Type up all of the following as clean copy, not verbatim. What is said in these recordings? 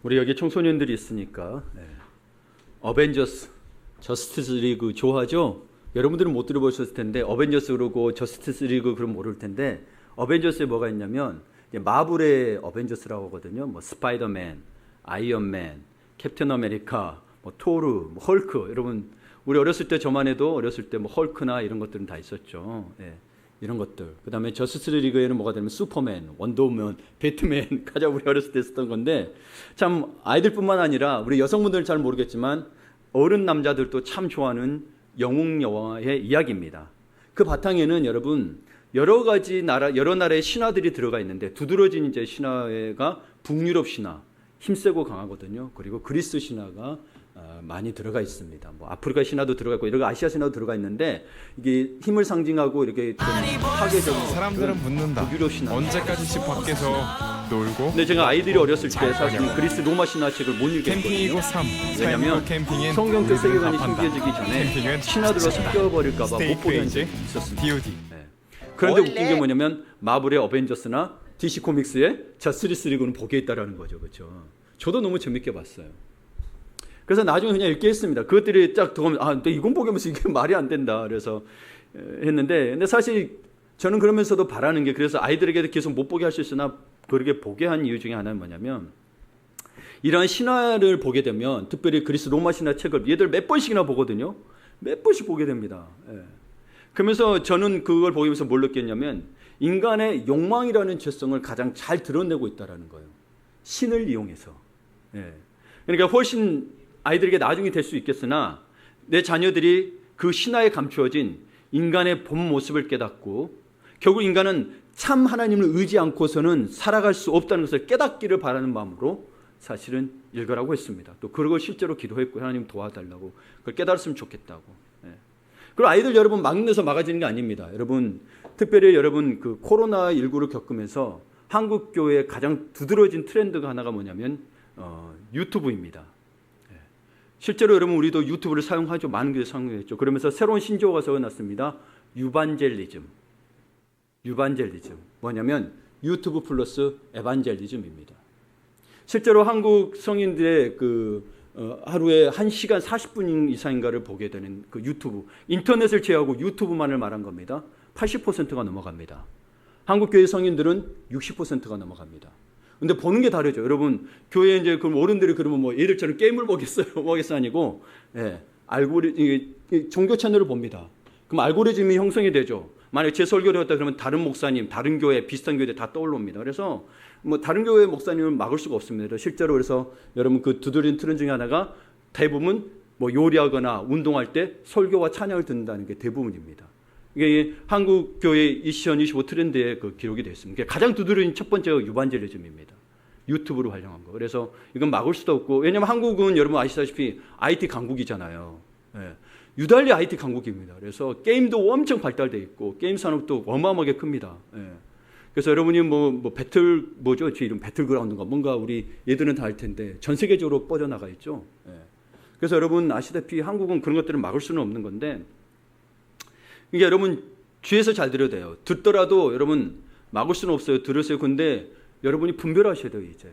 우리 여기 청소년들이 있으니까 어벤져스, 저스티스 리그 좋아하죠? 여러분들은 못 들어보셨을 텐데 어벤져스 그러고 저스티스 리그 그럼 모를 텐데 어벤져스에 뭐가 있냐면 마블의 어벤져스라고 하거든요. 뭐 스파이더맨, 아이언맨, 캡틴 아메리카, 뭐 토르, 뭐 헐크. 여러분 우리 어렸을 때 저만 해도 어렸을 때 뭐 헐크나 이런 것들은 다 있었죠. 이런 것들. 그다음에 저스티스 리그에는 뭐가 되면 슈퍼맨, 원더우먼, 배트맨 가장 우리 어렸을 때 썼던 건데 참 아이들뿐만 아니라 우리 여성분들은 잘 모르겠지만 어른 남자들도 참 좋아하는 영웅 영화의 이야기입니다. 그 바탕에는 여러분 여러 가지 여러 나라의 신화들이 들어가 있는데 두드러진 이제 신화가 북유럽 신화 힘세고 강하거든요. 그리고 그리스 신화가 많이 들어가 있습니다. 뭐 아프리카 신화도 들어가 있고 이렇게 아시아 신화도 들어가 있는데 이게 힘을 상징하고 이렇게 좀 파괴적인 사람들은 묻는다. 북유럽 신화 언제까지 집 밖에서 놀고? 근데 제가 아이들이 어렸을 때 사실 그리스 로마 신화책을 못 읽겠거든요. 캠핑이고 삶. 왜냐면 캠핑인 성경적 세계관이 답한다. 숨겨지기 전에 캠핑은 신화들로 식사다. 섞여버릴까 봐 못 스테이크 보게 한 이제 적이 있었습니다. DOD. 그런데 웃긴 게 뭐냐면 마블의 어벤져스나 DC 코믹스의 저스티스 리그는 보게 있다라는 거죠. 그렇죠? 저도 너무 재밌게 봤어요. 그래서 나중에 그냥 읽게 했습니다. 그것들이 딱 들어오면 근데 이건 보면서 이게 말이 안 된다. 그래서 했는데 근데 사실 저는 그러면서도 바라는 게 그래서 아이들에게도 계속 못 보게 할 수 있으나 그렇게 보게 한 이유 중에 하나는 뭐냐면 이러한 신화를 보게 되면 특별히 그리스 로마 신화 책을 얘들 몇 번씩이나 보거든요. 몇 번씩 보게 됩니다. 그러면서 저는 그걸 보면서 뭘 느꼈냐면 인간의 욕망이라는 죄성을 가장 잘 드러내고 있다는 거예요. 신을 이용해서. 그러니까 훨씬 아이들에게 나중에 될 수 있겠으나 내 자녀들이 그 신화에 감추어진 인간의 본 모습을 깨닫고 결국 인간은 참 하나님을 의지 않고서는 살아갈 수 없다는 것을 깨닫기를 바라는 마음으로 사실은 읽으라고 했습니다. 또 그걸 실제로 기도했고 하나님 도와달라고 그걸 깨달았으면 좋겠다고. 그리고 아이들 여러분 막내서 막아지는 게 아닙니다. 여러분 특별히 여러분 그 코로나19를 겪으면서 한국 교회의 가장 두드러진 트렌드가 하나가 뭐냐면 유튜브입니다. 실제로 여러분 우리도 유튜브를 사용하죠. 많은 교회 사용했죠. 그러면서 새로운 신조어가 세워놨습니다. 유반젤리즘. 뭐냐면 유튜브 플러스 에반젤리즘입니다. 실제로 한국 성인들의 하루에 1시간 40분 이상인가를 보게 되는 그 유튜브, 인터넷을 제외하고 유튜브만을 말한 겁니다. 80%가 넘어갑니다. 한국 교회 성인들은 60%가 넘어갑니다. 근데 보는 게 다르죠. 여러분, 교회에 이제 그럼 어른들이 그러면 뭐 얘들처럼 게임을 보겠어요? 뭐겠어 아니고, 종교 채널을 봅니다. 그럼 알고리즘이 형성이 되죠. 만약에 제 설교를 했다 그러면 다른 목사님, 다른 교회, 비슷한 교회 다 떠올릅니다. 그래서 뭐 다른 교회 목사님을 막을 수가 없습니다. 실제로 그래서 여러분 그 두드린 트렌드 중에 하나가 대부분 뭐 요리하거나 운동할 때 설교와 찬양을 듣는다는 게 대부분입니다. 이게 한국 교회 2025 트렌드에 그 기록이 되어 있습니다. 가장 두드러진 첫 번째가 유반젤리즘입니다. 유튜브로 활용한 거. 그래서 이건 막을 수도 없고 왜냐하면 한국은 여러분 아시다시피 IT 강국이잖아요. 유달리 IT 강국입니다. 그래서 게임도 엄청 발달돼 있고 게임 산업도 어마어마하게 큽니다. 그래서 여러분이 제 이름 배틀그라운드인가 뭔가 우리 얘들은 다 알 텐데 전 세계적으로 뻗어나가 있죠. 그래서 여러분 아시다시피 한국은 그런 것들을 막을 수는 없는 건데 이게 여러분 귀에서 잘 들어야 돼요. 듣더라도 여러분 막을 수는 없어요. 들으세요. 근데 여러분이 분별하셔야 돼요. 이제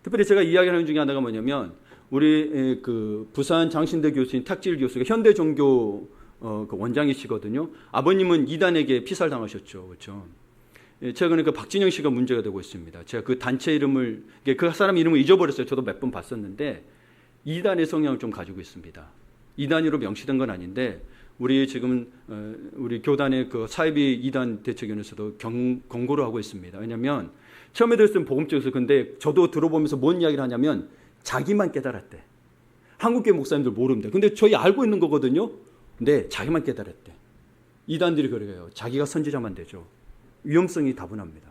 특별히 제가 이야기하는 중에 하나가 뭐냐면 우리 그 부산 장신대 교수인 탁질 교수가 현대 종교 그 원장이시거든요. 아버님은 이단에게 피살당하셨죠. 그렇죠? 최근에 그 박진영 씨가 문제가 되고 있습니다. 제가 그 단체 이름을 그 사람 이름을 잊어버렸어요. 저도 몇 번 봤었는데 이단의 성향을 좀 가지고 있습니다. 이단으로 명시된 건 아닌데 우리 지금 우리 교단의 그 사이비 이단 대책위원회에서도 경고를 하고 있습니다. 왜냐하면 처음에 들었을 땐 복음적에서 근데 저도 들어보면서 뭔 이야기를 하냐면 자기만 깨달았대. 한국교회 목사님들 모릅니다. 근데 저희 알고 있는 거거든요. 근데 자기만 깨달았대. 이단들이 그래요. 자기가 선지자만 되죠. 위험성이 다분합니다.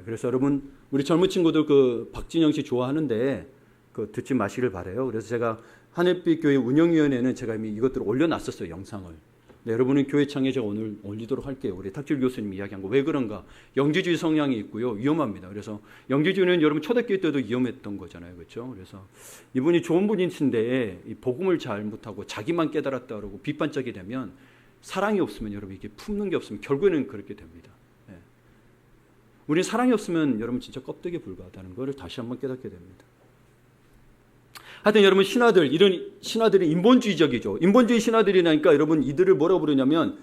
그래서 여러분 우리 젊은 친구들 그 박진영 씨 좋아하는데 그 듣지 마시길 바래요. 그래서 제가 하늘빛 교회 운영위원회는 제가 이미 이것들을 올려놨었어요. 영상을. 네, 여러분은 교회창에 제가 오늘 올리도록 할게요. 우리 탁질 교수님 이야기한 거. 왜 그런가? 영지주의 성향이 있고요. 위험합니다. 그래서 영지주의는 여러분 초대교회 때도 위험했던 거잖아요. 그렇죠? 그래서 이분이 좋은 분이신데 이 복음을 잘 못하고 자기만 깨달았다 그러고 비판적이 되면 사랑이 없으면 여러분 이게 품는 게 없으면 결국에는 그렇게 됩니다. 우리는 사랑이 없으면 여러분 진짜 껍데기에 불과하다는 것을 다시 한번 깨닫게 됩니다. 하여튼 여러분 신화들, 이런 신화들이 인본주의적이죠. 인본주의 신화들이니까 여러분 이들을 뭐라고 부르냐면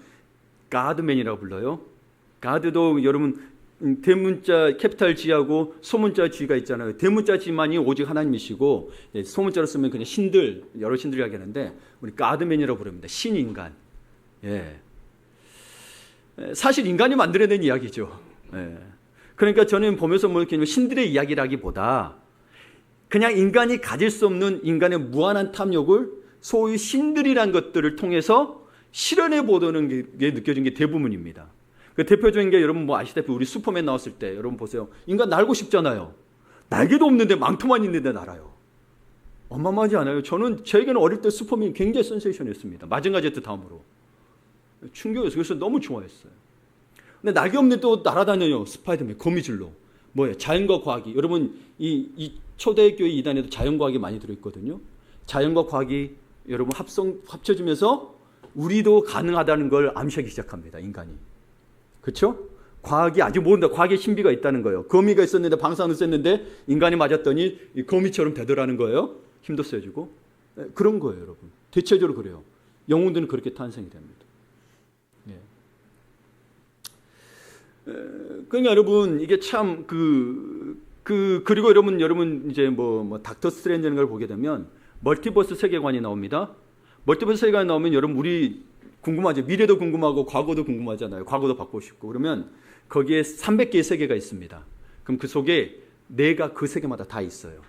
가드맨이라고 불러요. 가드도 여러분 대문자 캐피탈 G하고 소문자 G가 있잖아요. 대문자 G만이 오직 하나님이시고 소문자로 쓰면 그냥 신들, 여러 신들 이야기하는데 우리 가드맨이라고 부릅니다. 신인간. 예. 사실 인간이 만들어낸 이야기죠. 예. 그러니까 저는 보면서 뭐 이렇게 신들의 이야기라기보다 그냥 인간이 가질 수 없는 인간의 무한한 탐욕을 소위 신들이란 것들을 통해서 실현해 보도는 게 느껴진 게 대부분입니다. 그 대표적인 게 여러분 뭐 아시다시피 우리 슈퍼맨 나왔을 때 여러분 보세요. 인간 날고 싶잖아요. 날개도 없는데 망토만 있는데 날아요. 어마어마하지 않아요? 저는 저에게는 어릴 때 슈퍼맨이 굉장히 센세이션이었습니다. 마징가 제트 다음으로. 충격이었어요. 그래서 너무 좋아했어요. 근데 날개 없는데 또 날아다녀요. 스파이더맨, 거미줄로. 뭐예요? 자연과 과학이. 여러분 이 초대교회 이단에도 자연과학이 많이 들어있거든요. 자연과 과학이 여러분 합쳐지면서 우리도 가능하다는 걸 암시하기 시작합니다. 인간이. 그렇죠? 과학이 아직 모른다. 과학의 신비가 있다는 거예요. 거미가 있었는데 방사능을 쐈는데 인간이 맞았더니 이 거미처럼 되더라는 거예요. 힘도 세지고. 그런 거예요, 여러분. 대체적으로 그래요. 영웅들은 그렇게 탄생이 됩니다. 예. 그러니까 여러분 이게 참 그리고 여러분 이제 뭐 닥터 스트레인지라는 걸 보게 되면 멀티버스 세계관이 나옵니다. 멀티버스 세계관이 나오면 여러분 우리 궁금하죠. 미래도 궁금하고 과거도 궁금하잖아요. 과거도 바꾸고 싶고. 그러면 거기에 300개의 세계가 있습니다. 그럼 그 속에 내가 그 세계마다 다 있어요.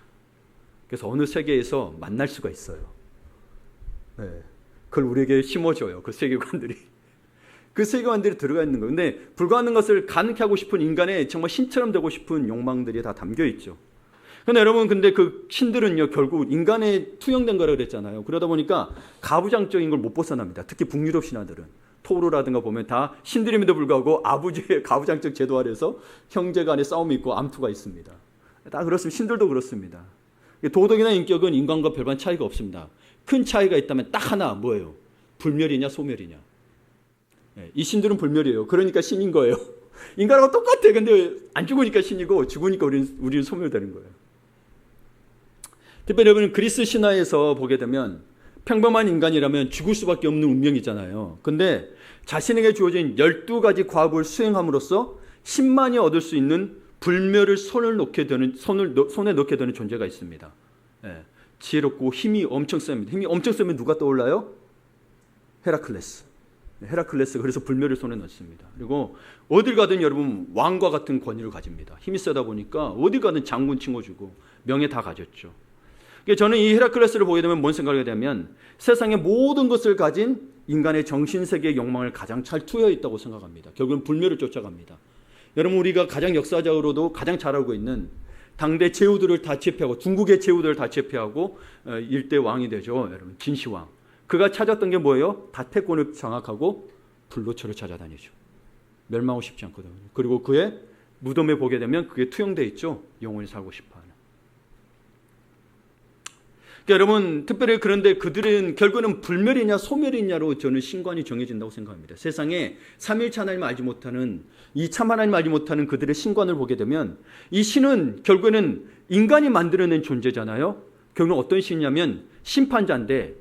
그래서 어느 세계에서 만날 수가 있어요. 네. 그걸 우리에게 심어줘요. 그 세계관들이. 그 세계관들이 들어가 있는 거예요. 근데 불가능한 것을 가능케 하고 싶은 인간의 정말 신처럼 되고 싶은 욕망들이 다 담겨 있죠. 근데 여러분 그 신들은요 결국 인간에 투영된 거라고 그랬잖아요. 그러다 보니까 가부장적인 걸 못 벗어납니다. 특히 북유럽 신화들은 토르라든가 보면 다 신들임에도 불구하고 아버지의 가부장적 제도 아래서 형제 간의 싸움이 있고 암투가 있습니다. 다 그렇습니다. 신들도 그렇습니다. 도덕이나 인격은 인간과 별반 차이가 없습니다. 큰 차이가 있다면 딱 하나 뭐예요? 불멸이냐 소멸이냐. 이 신들은 불멸이에요. 그러니까 신인 거예요. 인간하고 똑같아. 근데 안 죽으니까 신이고 죽으니까 우리는 소멸되는 거예요. 특별히 여러분 그리스 신화에서 보게 되면 평범한 인간이라면 죽을 수밖에 없는 운명이잖아요. 근데 자신에게 주어진 12가지 과업을 수행함으로써 10만이 얻을 수 있는 불멸을 손에 넣게 되는 존재가 있습니다. 예, 지혜롭고 힘이 엄청 셉니다. 힘이 엄청 세면 누가 떠올라요? 헤라클레스. 헤라클레스가 그래서 불멸을 손에 넣습니다. 그리고 어딜 가든 여러분 왕과 같은 권위를 가집니다. 힘이 세다 보니까 어디 가든 장군 칭호주고 명예 다 가졌죠. 저는 이 헤라클레스를 보게 되면 뭔 생각을 하게 되면 세상의 모든 것을 가진 인간의 정신세계의 욕망을 가장 잘 투여 있다고 생각합니다. 결국은 불멸을 쫓아갑니다. 여러분 우리가 가장 역사적으로도 가장 잘 알고 있는 당대 제후들을 다 제패하고 중국의 제후들을 다 제패하고 일대 왕이 되죠. 여러분 진시황. 그가 찾았던 게 뭐예요? 다태권을 장악하고 불로초를 찾아다니죠. 멸망하고 싶지 않거든요. 그리고 그의 무덤에 보게 되면 그게 투영되어 있죠. 영원히 살고 싶어하는. 그러니까 여러분 특별히 그런데 그들은 결국은 불멸이냐 소멸이냐로 저는 신관이 정해진다고 생각합니다. 세상에 삼일체 하나님을 알지 못하는 이 참 하나님을 알지 못하는 그들의 신관을 보게 되면 이 신은 결국에는 인간이 만들어낸 존재잖아요. 결국은 어떤 신이냐면 심판자인데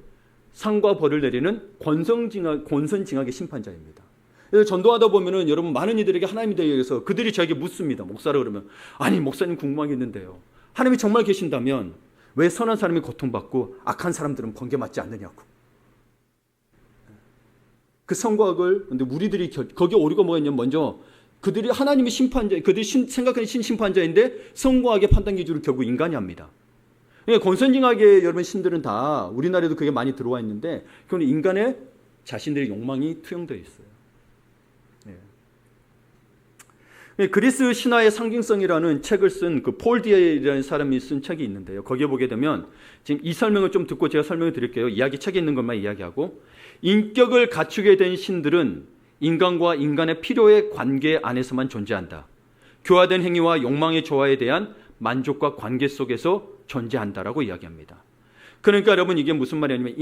상과 벌을 내리는 권선징악의 심판자입니다. 그래서 전도하다 보면은 여러분 많은 이들에게 하나님에 대해서 그들이 저에게 묻습니다. 목사라 그러면 아니 목사님 궁금한 게 있는데요. 하나님이 정말 계신다면 왜 선한 사람이 고통받고 악한 사람들은 번개맞지 않느냐고. 그 선과악을 근데 우리들이 거기에 오류가 뭐가 있냐면 먼저 그들이 하나님이 심판자, 그들이 생각하는 신심판자인데 선과 악의 판단 기준을 결국 인간이 합니다. 그러니까 권선징악의 여러분 신들은 다 우리나라에도 그게 많이 들어와 있는데 그건 인간의 자신들의 욕망이 투영되어 있어요. 네. 그리스 신화의 상징성이라는 책을 쓴 그 폴 디에이라는 사람이 쓴 책이 있는데요. 거기에 보게 되면 지금 이 설명을 좀 듣고 제가 설명을 드릴게요. 이야기 책에 있는 것만 이야기하고 인격을 갖추게 된 신들은 인간과 인간의 필요의 관계 안에서만 존재한다. 교화된 행위와 욕망의 조화에 대한 만족과 관계 속에서 존재한다라고 이야기합니다. 그러니까 여러분 이게 무슨 말이냐면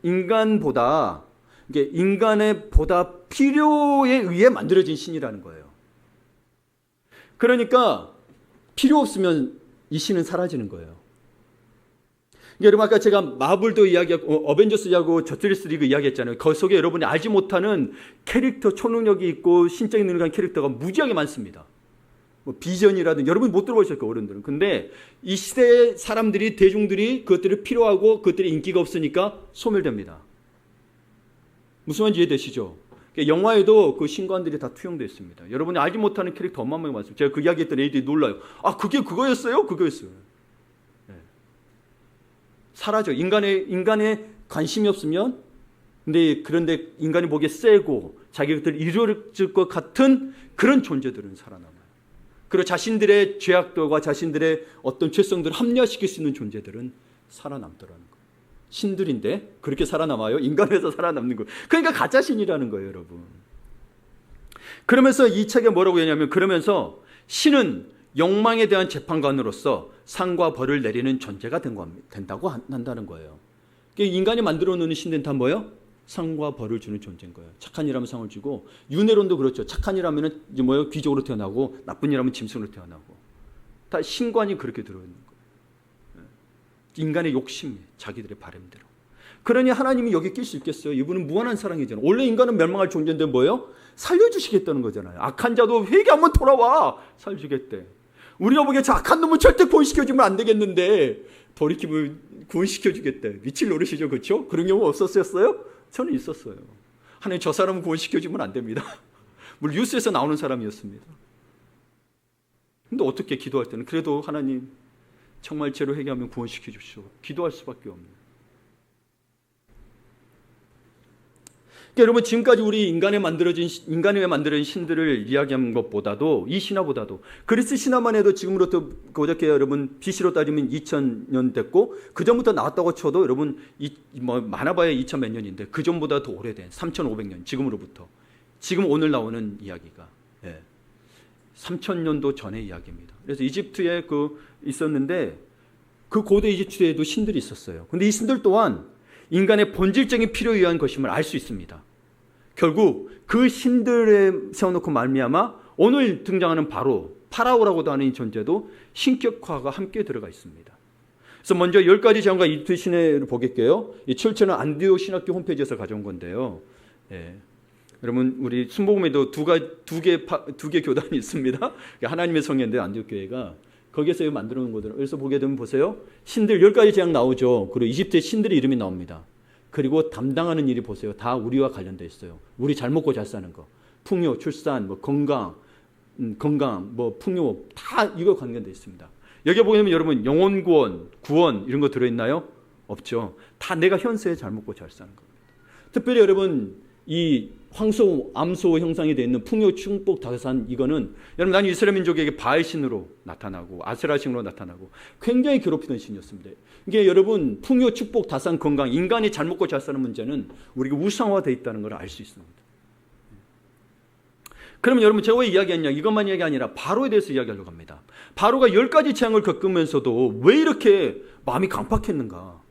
인간보다 이게 인간의 보다 필요에 의해 만들어진 신이라는 거예요. 그러니까 필요 없으면 이 신은 사라지는 거예요. 여러분 아까 제가 마블도 이야기하고 어벤져스 이야기하고 저스티스 리그 이야기했잖아요. 그 속에 여러분이 알지 못하는 캐릭터, 초능력이 있고 신적인 능력한 캐릭터가 무지하게 많습니다. 뭐 비전이라든지 여러분이 못 들어보셨을 거예요, 어른들은. 근데 이 시대의 사람들이, 대중들이 그것들을 필요하고 그것들이 인기가 없으니까 소멸됩니다. 무슨 말인지 이해되시죠? 영화에도 그 신관들이 다 투영되어 있습니다. 여러분이 알지 못하는 캐릭터 어마어마하게 많습니다. 제가 그 이야기했던 애들이 놀라요. 아, 그게 그거였어요? 그거였어요. 네. 사라져. 인간의 관심이 없으면, 그런데 인간이 보기에 세고 자기 것들을 이루어질 것 같은 그런 존재들은 살아남아요. 그리고 자신들의 죄악들과 자신들의 어떤 죄성들을 합리화시킬 수 있는 존재들은 살아남더라는 거예요. 신들인데 그렇게 살아남아요? 인간에서 살아남는 거예요. 그러니까 가짜 신이라는 거예요, 여러분. 그러면서 이 책에 뭐라고 했냐면, 그러면서 신은 욕망에 대한 재판관으로서 상과 벌을 내리는 존재가 된다고 한다는 거예요. 인간이 만들어 놓는 신들은 다 뭐예요? 상과 벌을 주는 존재인 거예요. 착한 일하면 상을 주고, 윤회론도 그렇죠. 착한 일하면 이제 뭐예요? 귀족으로 태어나고, 나쁜 일하면 짐승으로 태어나고. 다 신관이 그렇게 들어있는 거예요. 인간의 욕심이 자기들의 바람대로. 그러니 하나님이 여기 낄 수 있겠어요? 이분은 무한한 사랑이잖아요. 원래 인간은 멸망할 존재인데 뭐예요? 살려주시겠다는 거잖아요. 악한 자도 회개하면 돌아와 살려주겠대. 우리가 보기에 저 악한 놈은 절대 구원시켜주면 안 되겠는데 돌이키면 구원시켜주겠대. 미칠 노릇이죠, 그렇죠? 그런 경우 없었어요? 저는 있었어요. 하나님, 저 사람은 구원시켜주면 안 됩니다. 물론 뉴스에서 나오는 사람이었습니다. 근데 어떻게 기도할 때는 그래도 하나님 정말 죄로 회개하면 구원시켜 주시오. 기도할 수밖에 없는. 그러니까 여러분, 지금까지 우리 인간에 만들어진 신들을 이야기한 것보다도, 이 신화보다도, 그리스 신화만 해도 지금으로부터 고작해 여러분 BC로 따지면 2000년 됐고, 그 전부터 나왔다고 쳐도 여러분 많아봐야 2000 몇 년인데 그 전보다 더 오래된 3500년 지금으로부터, 지금 오늘 나오는 이야기가 3000년도 전의 이야기입니다. 그래서 이집트에 있었는데 그 고대 이집트에도 신들이 있었어요. 근데 이 신들 또한 인간의 본질적인 필요에 의한 것임을 알 수 있습니다. 결국 그 신들에 세워놓고 말미암아 오늘 등장하는 파라오라고도 하는 이 존재도 신격화가 함께 들어가 있습니다. 그래서 먼저 10가지 제안과 이집트 신화를 보겠게요. 이 출처는 안디오 신학교 홈페이지에서 가져온 건데요. 여러분, 우리 순복음에도 두 개 교단이 있습니다. 하나님의 성회인데 안디옥 교회가 거기에서 만들어 놓은 거더라고요. 그래서 보게 되면 보세요. 신들 10가지 재앙 나오죠. 그리고 이집트의 신들의 이름이 나옵니다. 그리고 담당하는 일이 보세요. 다 우리와 관련돼 있어요. 우리 잘 먹고 잘 사는 거. 풍요, 출산, 건강, 풍요, 다 이거 관련돼 있습니다. 여기 보게 되면 여러분, 영혼 구원 이런 거 들어있나요? 없죠. 다 내가 현세에 잘 먹고 잘 사는 겁니다. 특별히 여러분, 이 황소, 암소 형상이 되어 있는 풍요, 축복, 다산, 이거는 여러분, 난 이스라엘 민족에게 바알 신으로 나타나고 아세라 신으로 나타나고 굉장히 괴롭히던 신이었습니다. 이게 여러분, 풍요, 축복, 다산, 건강, 인간이 잘 먹고 잘 사는 문제는 우리가 우상화되어 있다는 걸 알 수 있습니다. 그러면 여러분, 제가 왜 이야기했냐? 이것만 이야기 아니라 바로에 대해서 이야기하려고 합니다. 바로가 10가지 재앙을 겪으면서도 왜 이렇게 마음이 강팍했는가?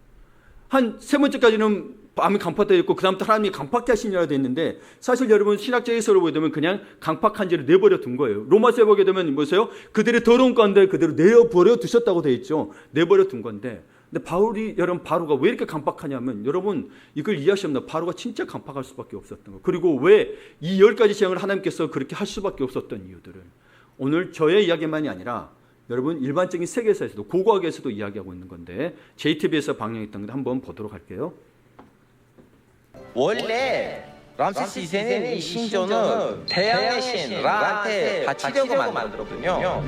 한 세 번째까지는 마음이 강팍되어 있고, 그 다음부터 하나님이 강팍해 하시니라 되어 있는데, 사실 여러분, 신학적 해설을 보게 되면 그냥 강팍한지를 내버려 둔 거예요. 로마서에 보게 되면 뭐세요? 그들의 더러운 가운데 그대로 내버려 두셨다고 되어 있죠. 내버려 둔 건데, 근데 바로가 왜 이렇게 강팍하냐면, 여러분, 이걸 이해하시면 바로가 진짜 강팍할 수밖에 없었던 거. 그리고 왜 이 10가지 재앙을 하나님께서 그렇게 할 수밖에 없었던 이유들을 오늘 저의 이야기만이 아니라 여러분, 일반적인 세계사에서도, 고고학에서도 이야기하고 있는 건데, JTBC에서 방영했던 건데 한번 보도록 할게요. 원래 람세스 2세는 이 신전은 태양의 신 라한테 바치려고 만들었군요.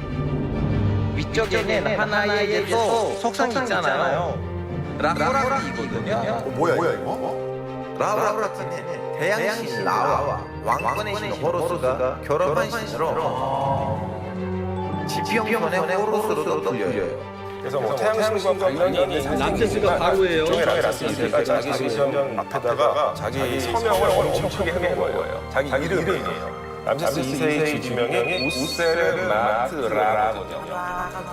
위쪽에는 하나에게서 석상이 있잖아요. 라후라티거든요. 뭐야 이거? 라후라티는 태양의 신 라와 왕권의 신 호로스가 결합한 신으로 지평선의 호로스로도 불려요. 그래서 뭐 태양신과 관련이 있는 람세스가 바로예요. 람세스가 자기 신전 앞에다가 자기 서명을 엄청 크게 해놓은 거예요. 자기 이름이에요. 람세스 2세의 지명이 우세르마트라거든요.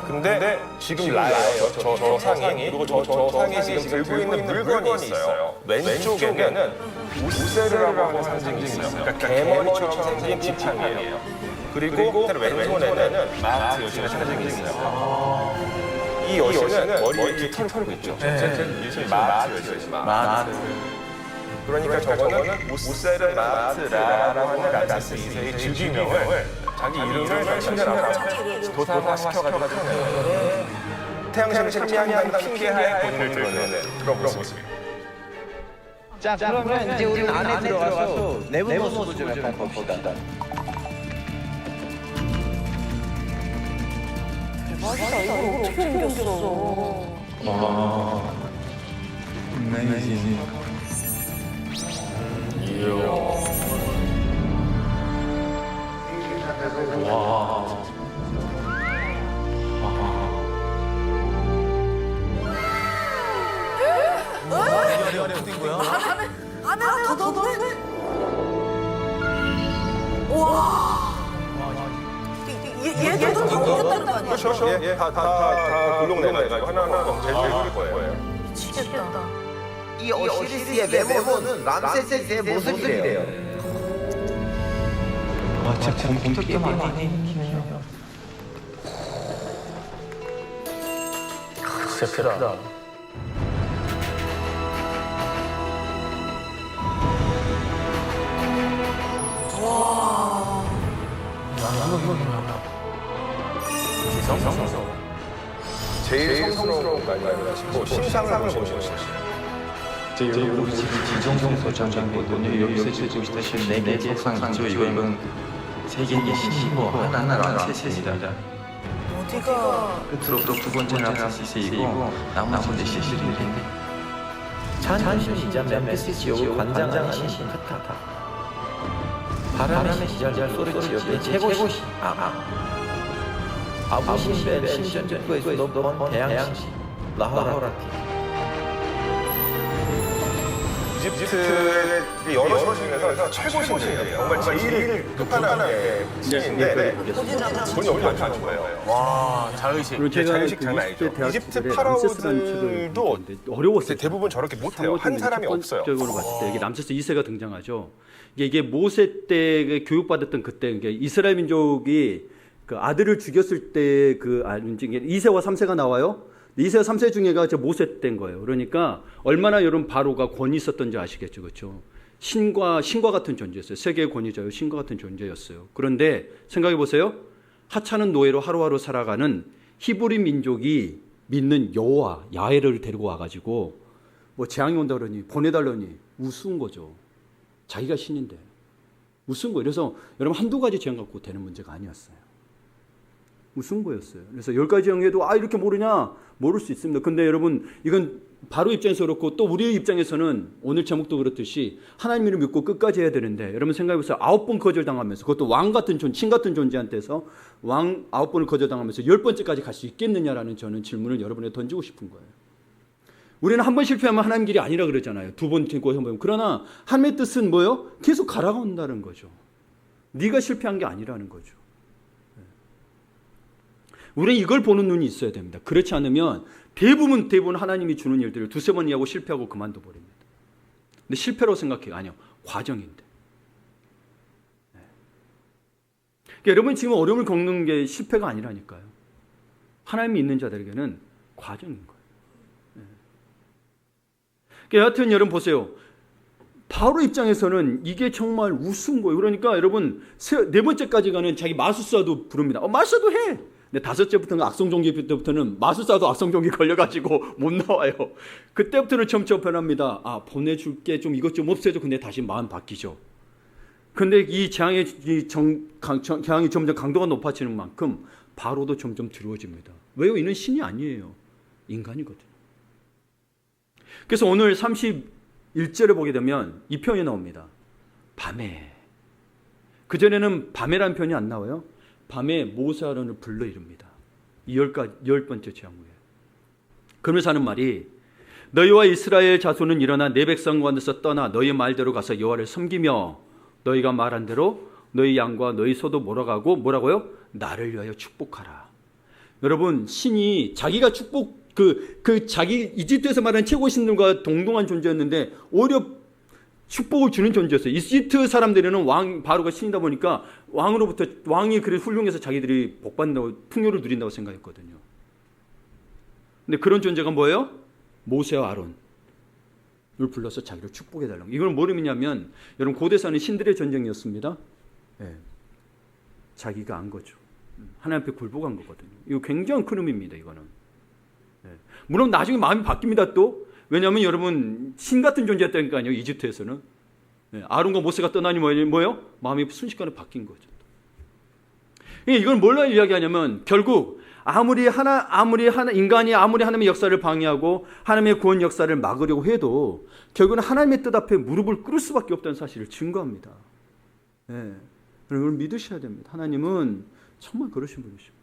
근데 지금 라예요. 저 상이. 그리고 저 상이 지금 들고 있는 물건이 있어요. 왼쪽에는 우세르라고 하는 상징이 있어요. 그러니까 개머리처럼 생긴 지팡이에요. 그리고 왼손에는 마트 여신의 상징이 있어요. 이 여신은 머리에 이렇게 털고 있죠. 이름이 마아트였어요. 마아트. 그러니까 저거는 우세르마트라고 하는 람세스 2세의 질병을 자기 이름을 신전하고 도사화시켜가지고 태양신을 참여한다는 핑계하에 본인을 드러내는 그런 모습이에요. 자, 그러면 이제 우리는 안에 들어가서 내부 모습을 좀 약간 봅시다. 대박이다. 이걸 어떻게 생겼어? 안에 더 넓네? 와. 얘도 다 옮겼다는 거 아니야? 그렇죠. 다 블록내가지고 하나하나 제조해줄 거예요. 미치겠다. 이 오시리스의 외모는 람세스 2세의 모습이래요. 진짜 크다. 제일 성스러운 거 아닌가요? 신상을 보시는 거죠. 여러분 지금 지정성 장장이거든요. 여기서 지금 보시다시피 4개의 석상이죠. 이건 3개의 신이고 하나는 람세스입니다. 어디가? 끝으로 두 번째는 람세스이고 나머지 신들인데 찬신이자 멤피스 지역을 관장하는 신신 카타 바람의 시절 소리 지역의 최고신 아부신벨 신전국에서 높은 대양신 라하라티 이집트의 여러 신 중에서 최고 신이에요. 정말 제일 끝판왕의 신인데 돈이 없이 안 타는 거예요. 와, 자의식. 그리고 제가 자의식 그 장난 20대 아니죠. 이집트 대학들의 람세스라는 파라오들도 책을 어려웠어요. 대부분 저렇게 못해요. 한 사람이 없어요. 적으로 봤을 때 이게 람세스 2세가 등장하죠. 이게 모세 때 교육받았던 그때 이스라엘 민족이 그 아들을 죽였을 때 그 2세와 3세가 나와요. 2세, 3세 중에가 모세 때인 거예요. 그러니까 얼마나 여러분 바로가 권위 있었던지 아시겠죠, 그렇죠? 신과 같은 존재였어요. 세계의 권위자요, 신과 같은 존재였어요. 그런데 생각해 보세요. 하찮은 노예로 하루하루 살아가는 히브리 민족이 믿는 여호와 야훼를 데리고 와가지고 뭐 재앙이 온다 그러니 보내달라니 우스운 거죠. 자기가 신인데 우스운 거예요. 그래서 여러분 한두 가지 재앙 갖고 되는 문제가 아니었어요. 우스운 거였어요. 그래서 10가지 정해도 이렇게 모르냐? 모를 수 있습니다. 근데 여러분 이건 바로 입장에서 그렇고 또 우리 입장에서는 오늘 제목도 그렇듯이 하나님을 믿고 끝까지 해야 되는데 여러분 생각해보세요. 9번 거절당하면서 그것도 왕 같은 신 같은 존재한테서 왕 9번을 거절당하면서 10번째까지 갈 수 있겠느냐라는 저는 질문을 여러분에 던지고 싶은 거예요. 우리는 한 번 실패하면 하나님 길이 아니라 그러잖아요. 2번 듣고 한 번. 그러나 하나님의 뜻은 뭐예요? 계속 가라간다는 거죠. 네가 실패한 게 아니라는 거죠. 우리는 이걸 보는 눈이 있어야 됩니다. 그렇지 않으면 대부분 하나님이 주는 일들을 두세 번 이해하고 실패하고 그만둬 버립니다. 근데 실패로 생각해요. 아니요. 과정인데. 그러니까 여러분 지금 어려움을 겪는 게 실패가 아니라니까요. 하나님이 있는 자들에게는 과정인 거예요. 그러니까 여하튼 여러분 보세요. 바로 입장에서는 이게 정말 우스운 거예요. 그러니까 여러분 4번째까지 가는 자기 마술사도 부릅니다. 마술사도 해. 근데 5째부터는 악성종기 때부터는 마술사도 악성종기 걸려가지고 못 나와요. 그때부터는 점점 변합니다. 보내줄게 좀 이것 좀 없애줘. 근데 다시 마음 바뀌죠. 근데 이 재앙이 점점 강도가 높아지는 만큼 바로도 점점 두려워집니다. 왜요? 이는 신이 아니에요. 인간이거든요. 그래서 오늘 31절에 보게 되면 이 표현이 나옵니다. 밤에. 그전에는 밤에라는 표현이 안 나와요. 밤에 모세 아론을 불러 이릅니다. 10번째 재앙 후에. 그러면서 하는 말이 너희와 이스라엘 자손은 일어나 내 백성 가운데서 떠나 너희 말대로 가서 여호와를 섬기며 너희가 말한 대로 너희 양과 너희 소도 몰아가고 뭐라고요? 나를 위하여 축복하라. 여러분 신이 자기가 축복 자기 이집트에서 말하는 최고 신들과 동등한 존재였는데 오히려 축복을 주는 존재였어요. 이집트 사람들에는 바로가 신이다 보니까 왕이 그래 훌륭해서 자기들이 복받는다고 풍요를 누린다고 생각했거든요. 근데 그런 존재가 뭐예요? 모세와 아론을 불러서 자기를 축복해달라고. 이걸 뭘 의미냐면 여러분 고대사는 신들의 전쟁이었습니다. 네. 자기가 안 거죠. 하나님 앞에 굴복한 거거든요. 이거 굉장히 큰 의미입니다. 이거는. 네. 물론 나중에 마음이 바뀝니다. 또 왜냐하면 여러분 신 같은 존재였다니까요. 이집트에서는. 네. 아론과 모세가 떠나니 뭐예요? 마음이 순식간에 바뀐 거죠. 이걸 뭘로 이야기하냐면 결국 아무리 인간이 아무리 하나님의 역사를 방해하고 하나님의 구원 역사를 막으려고 해도 결국은 하나님의 뜻 앞에 무릎을 꿇을 수밖에 없다는 사실을 증거합니다. 네. 그걸 믿으셔야 됩니다. 하나님은 정말 그러신 분이십니다.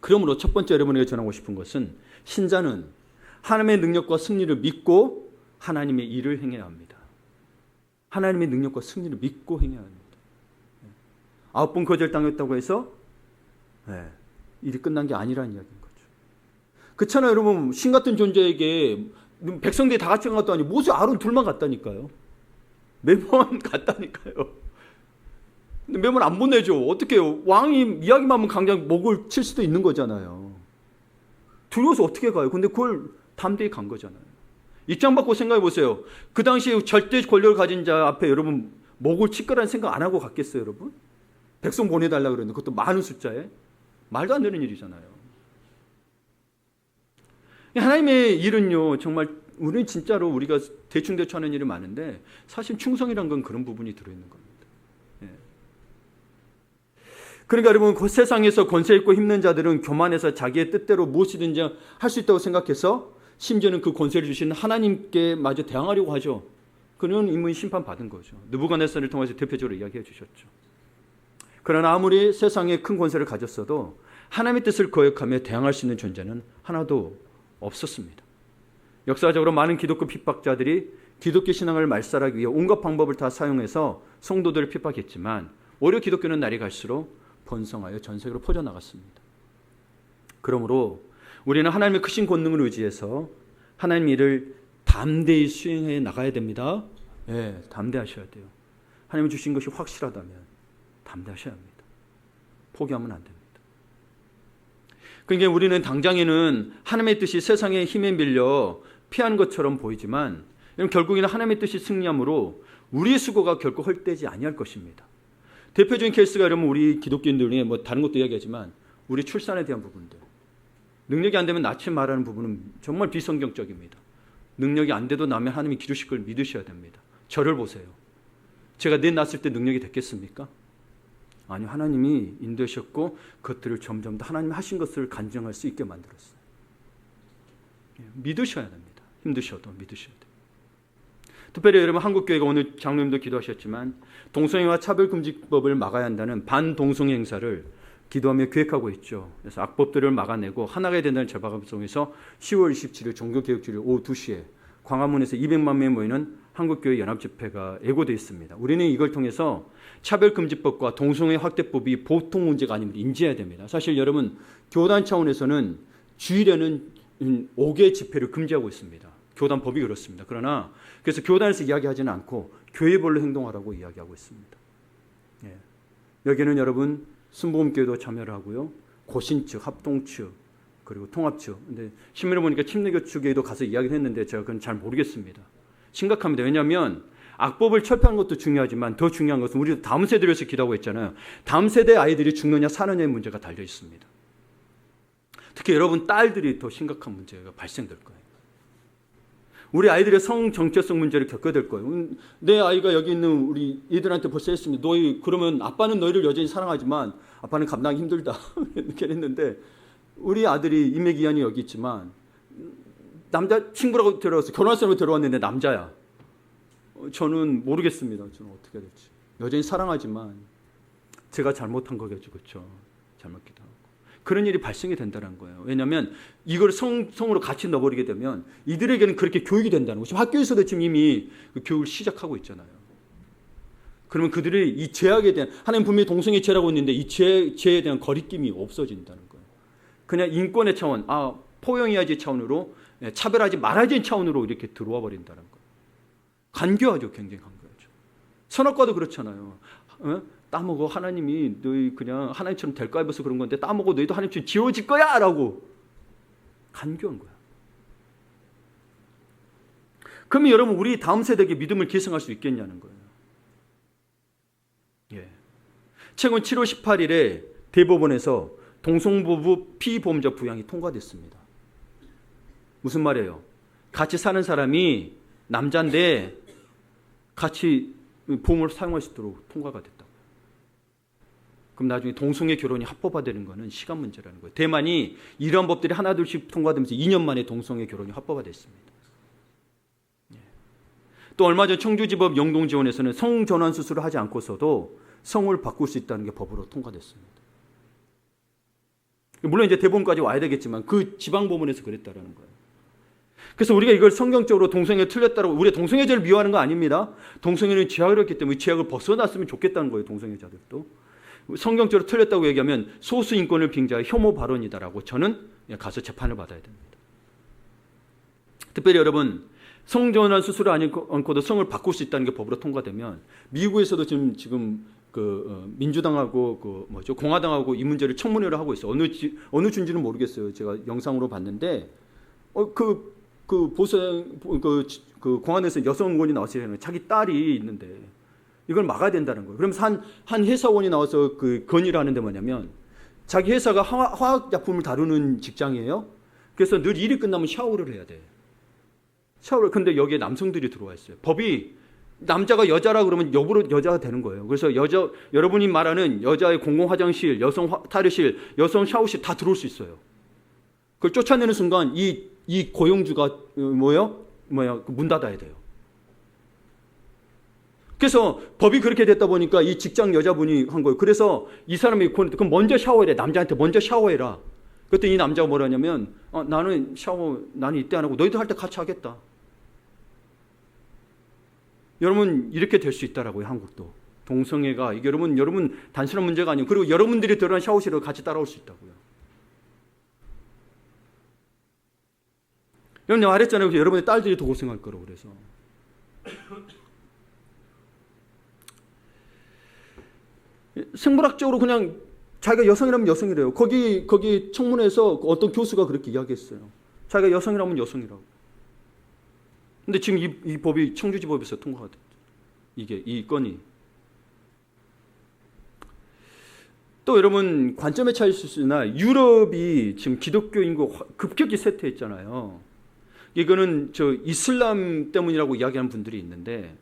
그러므로 첫 번째 여러분에게 전하고 싶은 것은 신자는 하나님의 능력과 승리를 믿고 하나님의 일을 행해야 합니다. 하나님의 능력과 승리를 믿고 행해야 합니다. 9번 거절당했다고 해서 일이 끝난 게 아니라는 이야기인 거죠. 그렇잖아요. 여러분 신 같은 존재에게 백성들이 다 같이 간 것도 아니고 모세 아론 둘만 갔다니까요. 매번 갔다니까요. 근데 매번 안 보내죠. 어떻게 해요? 왕이 이야기만 하면 당장 목을 칠 수도 있는 거잖아요. 두려워서 어떻게 가요? 근데 그걸 담대히 간 거잖아요. 입장 바꿔 생각해 보세요. 그 당시에 절대 권력을 가진 자 앞에 여러분 목을 칠 거라는 생각 안 하고 갔겠어요, 여러분? 백성 보내달라고 그랬는데 그것도 많은 숫자에 말도 안 되는 일이잖아요. 하나님의 일은요, 정말 우리는 진짜로 우리가 대충대충 하는 일이 많은데 사실 충성이란 건 그런 부분이 들어있는 겁니다. 그러니까 여러분 그 세상에서 권세 있고 힘든 자들은 교만해서 자기의 뜻대로 무엇이든지 할 수 있다고 생각해서 심지어는 그 권세를 주신 하나님께 마저 대항하려고 하죠. 그는 이미 심판받은 거죠. 느부갓네살을 통해서 대표적으로 이야기해 주셨죠. 그러나 아무리 세상에 큰 권세를 가졌어도 하나님의 뜻을 거역하며 대항할 수 있는 존재는 하나도 없었습니다. 역사적으로 많은 기독교 핍박자들이 기독교 신앙을 말살하기 위해 온갖 방법을 다 사용해서 성도들을 핍박했지만 오히려 기독교는 날이 갈수록 번성하여 전 세계로 퍼져나갔습니다. 그러므로 우리는 하나님의 크신 권능을 의지해서 하나님 일을 담대히 수행해 나가야 됩니다. 담대하셔야 돼요. 하나님이 주신 것이 확실하다면 담대하셔야 합니다. 포기하면 안 됩니다. 그러니까 우리는 당장에는 하나님의 뜻이 세상의 힘에 밀려 피한 것처럼 보이지만 결국에는 하나님의 뜻이 승리함으로 우리의 수고가 결코 헛되지 아니할 것입니다. 대표적인 케이스가 여러분 우리 기독교인들이 다른 것도 이야기하지만 우리 출산에 대한 부분들. 능력이 안 되면 낳지 말라는 부분은 정말 비성경적입니다. 능력이 안 돼도 나면 하나님이 기르실 걸 믿으셔야 됩니다. 저를 보세요. 제가 내 낳았을 때 능력이 됐겠습니까? 아니요. 하나님이 인도하셨고 그것들을 점점 더 하나님이 하신 것을 간증할 수 있게 만들었어요. 믿으셔야 됩니다. 힘드셔도 믿으셔야 돼요. 특별히 여러분 한국교회가 오늘 장로님도 기도하셨지만 동성애와 차별금지법을 막아야 한다는 반동성애 행사를 기도하며 기획하고 있죠. 그래서 악법들을 막아내고 하나가 된다는 절박함 속에서 10월 27일 종교개혁주일 오후 2시에 광화문에서 200만 명이 모이는 한국교회 연합집회가 예고되어 있습니다. 우리는 이걸 통해서 차별금지법과 동성애 확대법이 보통 문제가 아님을 인지해야 됩니다. 사실 여러분 교단 차원에서는 주일에는 5개 집회를 금지하고 있습니다. 교단법이 그렇습니다. 그러나 그래서 교단에서 이야기하지는 않고 교회별로 행동하라고 이야기하고 있습니다. 여기는 여러분 순복음교회도 참여를 하고요. 고신 측, 합동 측, 그리고 통합 측. 근데 신문을 보니까 침례교 측에도 가서 이야기를 했는데 제가 그건 잘 모르겠습니다. 심각합니다. 왜냐하면 악법을 철폐하는 것도 중요하지만 더 중요한 것은 우리도 다음 세대를 위해서 기도하고 있잖아요. 다음 세대 아이들이 죽느냐 사느냐의 문제가 달려 있습니다. 특히 여러분 딸들이 더 심각한 문제가 발생될 거예요. 우리 아이들의 성 정체성 문제를 겪게 될 거예요. 내 아이가 여기 있는 우리 이들한테 벌써 했습니다. 너희 그러면 아빠는 너희를 여전히 사랑하지만 아빠는 감당하기 힘들다 이렇게 했는데 우리 아들이 임혜기한이 여기 있지만 남자 친구라고 데려왔어. 결혼할 사람으로 데려왔는데 남자야. 저는 모르겠습니다. 저는 어떻게 될지. 여전히 사랑하지만 제가 잘못한 거겠죠. 그렇죠. 잘못기도 하고. 그런 일이 발생이 된다는 거예요. 왜냐하면 이걸 성으로 같이 넣어버리게 되면 이들에게는 그렇게 교육이 된다는 거죠. 학교에서도 지금 이미 그 교육을 시작하고 있잖아요. 그러면 그들이 이 죄악에 대한 하나님 분명히 동성애 죄라고 있는데 이 죄에 대한 거리낌이 없어진다는 거예요. 그냥 인권의 차원, 포용해야지 차원으로 차별하지 말아야지 차원으로 이렇게 들어와 버린다는 거예요. 간교하죠. 굉장히 간교하죠. 선악과도 그렇잖아요. 따먹어. 하나님이 너희 그냥 하나님처럼 될까 해서 그런 건데 따먹어. 너희도 하나님처럼 지워질 거야 라고 간교한 거야. 그러면 여러분 우리 다음 세대에게 믿음을 계승할 수 있겠냐는 거예요. 예. 최근 7월 18일에 대법원에서 동성부부 피보험자 부양이 통과됐습니다. 무슨 말이에요? 같이 사는 사람이 남자인데 같이 보험을 사용할 수 있도록 통과가 됐다고요. 그럼 나중에 동성애 결혼이 합법화되는 것은 시간 문제라는 거예요. 대만이 이러한 법들이 하나둘씩 통과되면서 2년 만에 동성애 결혼이 합법화됐습니다. 예. 또 얼마 전 청주지법 영동지원에서는 성전환 수술을 하지 않고서도 성을 바꿀 수 있다는 게 법으로 통과됐습니다. 물론 이제 대법원까지 와야 되겠지만 그 지방법원에서 그랬다라는 거예요. 그래서 우리가 이걸 성경적으로 동성애 틀렸다고 우리가 동성애자를 미워하는 거 아닙니다. 동성애는 죄악을 했기 때문에 죄악을 벗어났으면 좋겠다는 거예요. 동성애자들도. 성경적으로 틀렸다고 얘기하면 소수 인권을 빙자한 혐오 발언이다라고 저는 가서 재판을 받아야 됩니다. 특별히 여러분 성전환 수술을 않고도 성을 바꿀 수 있다는 게 법으로 통과되면 미국에서도 지금 민주당하고 공화당하고 이 문제를 청문회를 하고 있어요. 어느 주인지는 모르겠어요. 제가 영상으로 봤는데 공화당에서 여성 의원이 나왔어요. 자기 딸이 있는데 이걸 막아야 된다는 거예요. 그러면서 한 회사원이 나와서 그 건의를 하는데 뭐냐면 자기 회사가 화학약품을 다루는 직장이에요. 그래서 늘 일이 끝나면 샤워를 해야 돼. 근데 여기에 남성들이 들어와 있어요. 법이 남자가 여자라 그러면 역으로 여자가 되는 거예요. 그래서 여러분이 말하는 여자의 공공 화장실, 여성 탈의실, 여성 샤워실 다 들어올 수 있어요. 그걸 쫓아내는 순간 이 고용주가 문 닫아야 돼요. 그래서 법이 그렇게 됐다 보니까 이 직장 여자분이 한 거예요. 그래서 이 사람이 그럼 먼저 샤워해라. 남자한테 먼저 샤워해라. 그랬더니 이 남자가 뭐라냐면 나는 이때 안 하고 너희들 할 때 같이 하겠다. 여러분 이렇게 될 수 있다라고요. 한국도. 동성애가 이게 여러분 단순한 문제가 아니에요. 그리고 여러분들이 들어간 샤워실을 같이 따라올 수 있다고요. 여러분 말했잖아요. 여러분의 딸들이 더 고생할 거라고 그래서. 생물학적으로 그냥 자기가 여성이라면 여성이래요. 거기 청문회에서 어떤 교수가 그렇게 이야기했어요. 자기가 여성이라면 여성이라고. 근데 지금 이 법이 청주지법에서 통과가 됐죠. 이 건이. 또 여러분 관점의 차이일 수 있으나 유럽이 지금 기독교 인구가 급격히 쇠퇴했잖아요. 이거는 이슬람 때문이라고 이야기하는 분들이 있는데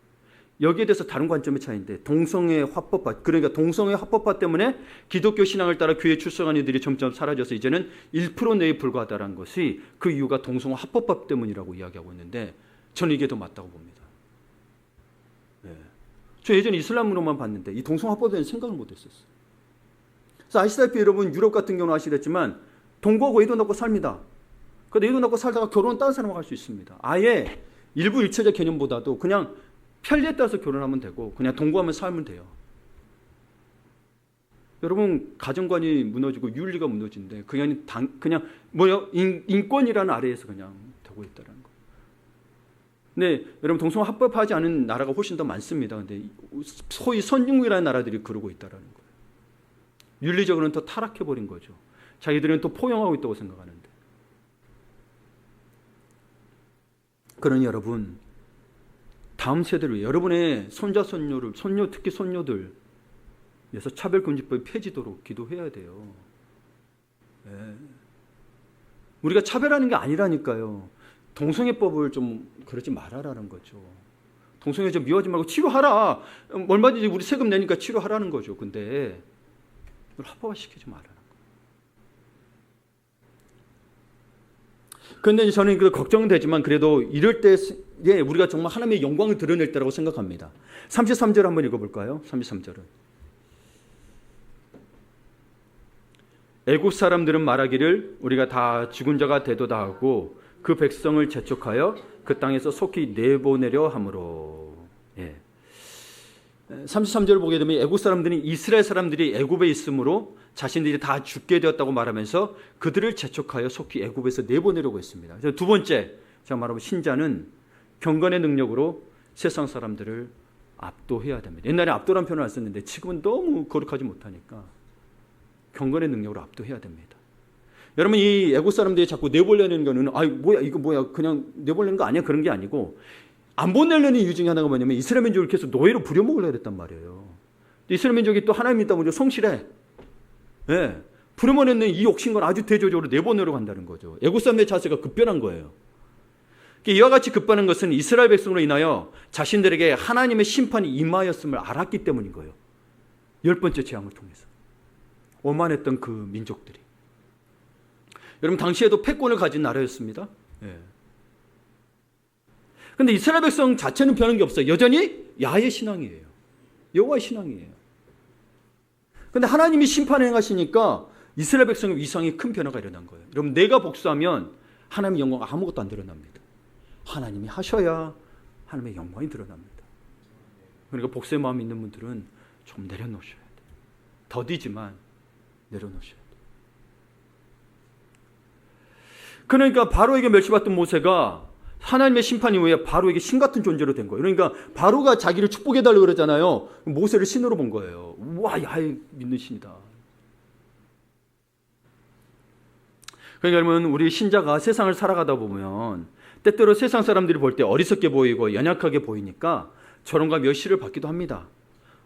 여기에 대해서 다른 관점의 차이인데 동성애 합법화, 그러니까 동성애 합법화 때문에 기독교 신앙을 따라 교회 출석한 이들이 점점 사라져서 이제는 1% 내에 불과하다는 것이 그 이유가 동성애 합법화 때문이라고 이야기하고 있는데 저는 이게 더 맞다고 봅니다. 네. 저 예전에 이슬람으로만 봤는데 이 동성애 합법에 대한 생각을 못했었어요. 그래서 아시다시피 여러분 유럽 같은 경우는 아시겠지만 동거하고 애도 낳고 삽니다. 그런데 애도 낳고 살다가 결혼은 다른 사람하고 할 수 있습니다. 아예 일부 일체적 개념보다도 그냥 편리에 따라서 결혼하면 되고 그냥 동거하면 살면 돼요. 여러분 가정관이 무너지고 윤리가 무너진데 그냥 인권이라는 아래에서 그냥 되고 있다는 거. 근데 여러분 동성애 합법하지 않은 나라가 훨씬 더 많습니다. 근데 소위 선진국이라는 나라들이 그러고 있다는 거예요. 윤리적으로는 더 타락해 버린 거죠. 자기들은 또 포용하고 있다고 생각하는데. 그러니 여러분 다음 세대를 위해 여러분의 손자, 손녀, 특히 손녀들 위해서 차별금지법이 폐지도록 기도해야 돼요. 네. 우리가 차별하는 게 아니라니까요. 동성애법을 좀 그러지 말아라는 거죠. 동성애 좀 미워하지 말고 치료하라. 얼마든지 우리 세금 내니까 치료하라는 거죠. 근데 이걸 합법화시키지 말아라. 그런데 저는 걱정되지만 그래도 이럴 때 우리가 정말 하나님의 영광을 드러낼 때라고 생각합니다. 33절 한번 읽어볼까요? 33절은. 애국 사람들은 말하기를 우리가 다 죽은 자가 되도다 하고 그 백성을 재촉하여 그 땅에서 속히 내보내려 함으로. 예. 33절을 보게 되면 애국 사람들이 이스라엘 사람들이 애굽에 있으므로 자신들이 다 죽게 되었다고 말하면서 그들을 재촉하여 속히 애굽에서 내보내려고 했습니다. 두 번째 제가 말하면 신자는 경건의 능력으로 세상 사람들을 압도해야 됩니다. 옛날에 압도란 표현을 안 썼는데 지금은 너무 거룩하지 못하니까 경건의 능력으로 압도해야 됩니다. 여러분 이 애국 사람들이 자꾸 내보내는 거는 뭐야 이거 뭐야 그냥 내보내는 거 아니야 그런 게 아니고 안 보내려는 이유 중에 하나가 뭐냐면 이스라엘 민족을 계속 노예로 부려먹으려 했단 말이에요. 이스라엘 민족이 또 하나님 믿다 보니 성실해. 예. 부려먹는 이 욕심과 아주 대조적으로 내보내려고 한다는 거죠. 애국 사람들의 자세가 급변한 거예요. 이와 같이 급변한 것은 이스라엘 백성으로 인하여 자신들에게 하나님의 심판이 임하였음을 알았기 때문인 거예요. 10번째 재앙을 통해서. 오만했던 그 민족들이. 여러분 당시에도 패권을 가진 나라였습니다. 그런데 이스라엘 백성 자체는 변한 게 없어요. 여전히 야훼 신앙이에요. 여호와의 신앙이에요. 그런데 하나님이 심판을 행하시니까 이스라엘 백성의 위상에 큰 변화가 일어난 거예요. 여러분 내가 복수하면 하나님의 영광 아무것도 안 드러납니다. 하나님이 하셔야 하나님의 영광이 드러납니다. 그러니까 복수의 마음이 있는 분들은 좀 내려놓으셔야 돼요. 더디지만 내려놓으셔야 돼요. 그러니까 바로에게 멸시받던 모세가 하나님의 심판 이후에 바로에게 신 같은 존재로 된 거예요. 그러니까 바로가 자기를 축복해달라고 그러잖아요. 모세를 신으로 본 거예요. 와, 야, 믿는 신이다. 그러니까 여러분 우리 신자가 세상을 살아가다 보면 때때로 세상 사람들이 볼 때 어리석게 보이고 연약하게 보이니까 저런가 멸시를 받기도 합니다.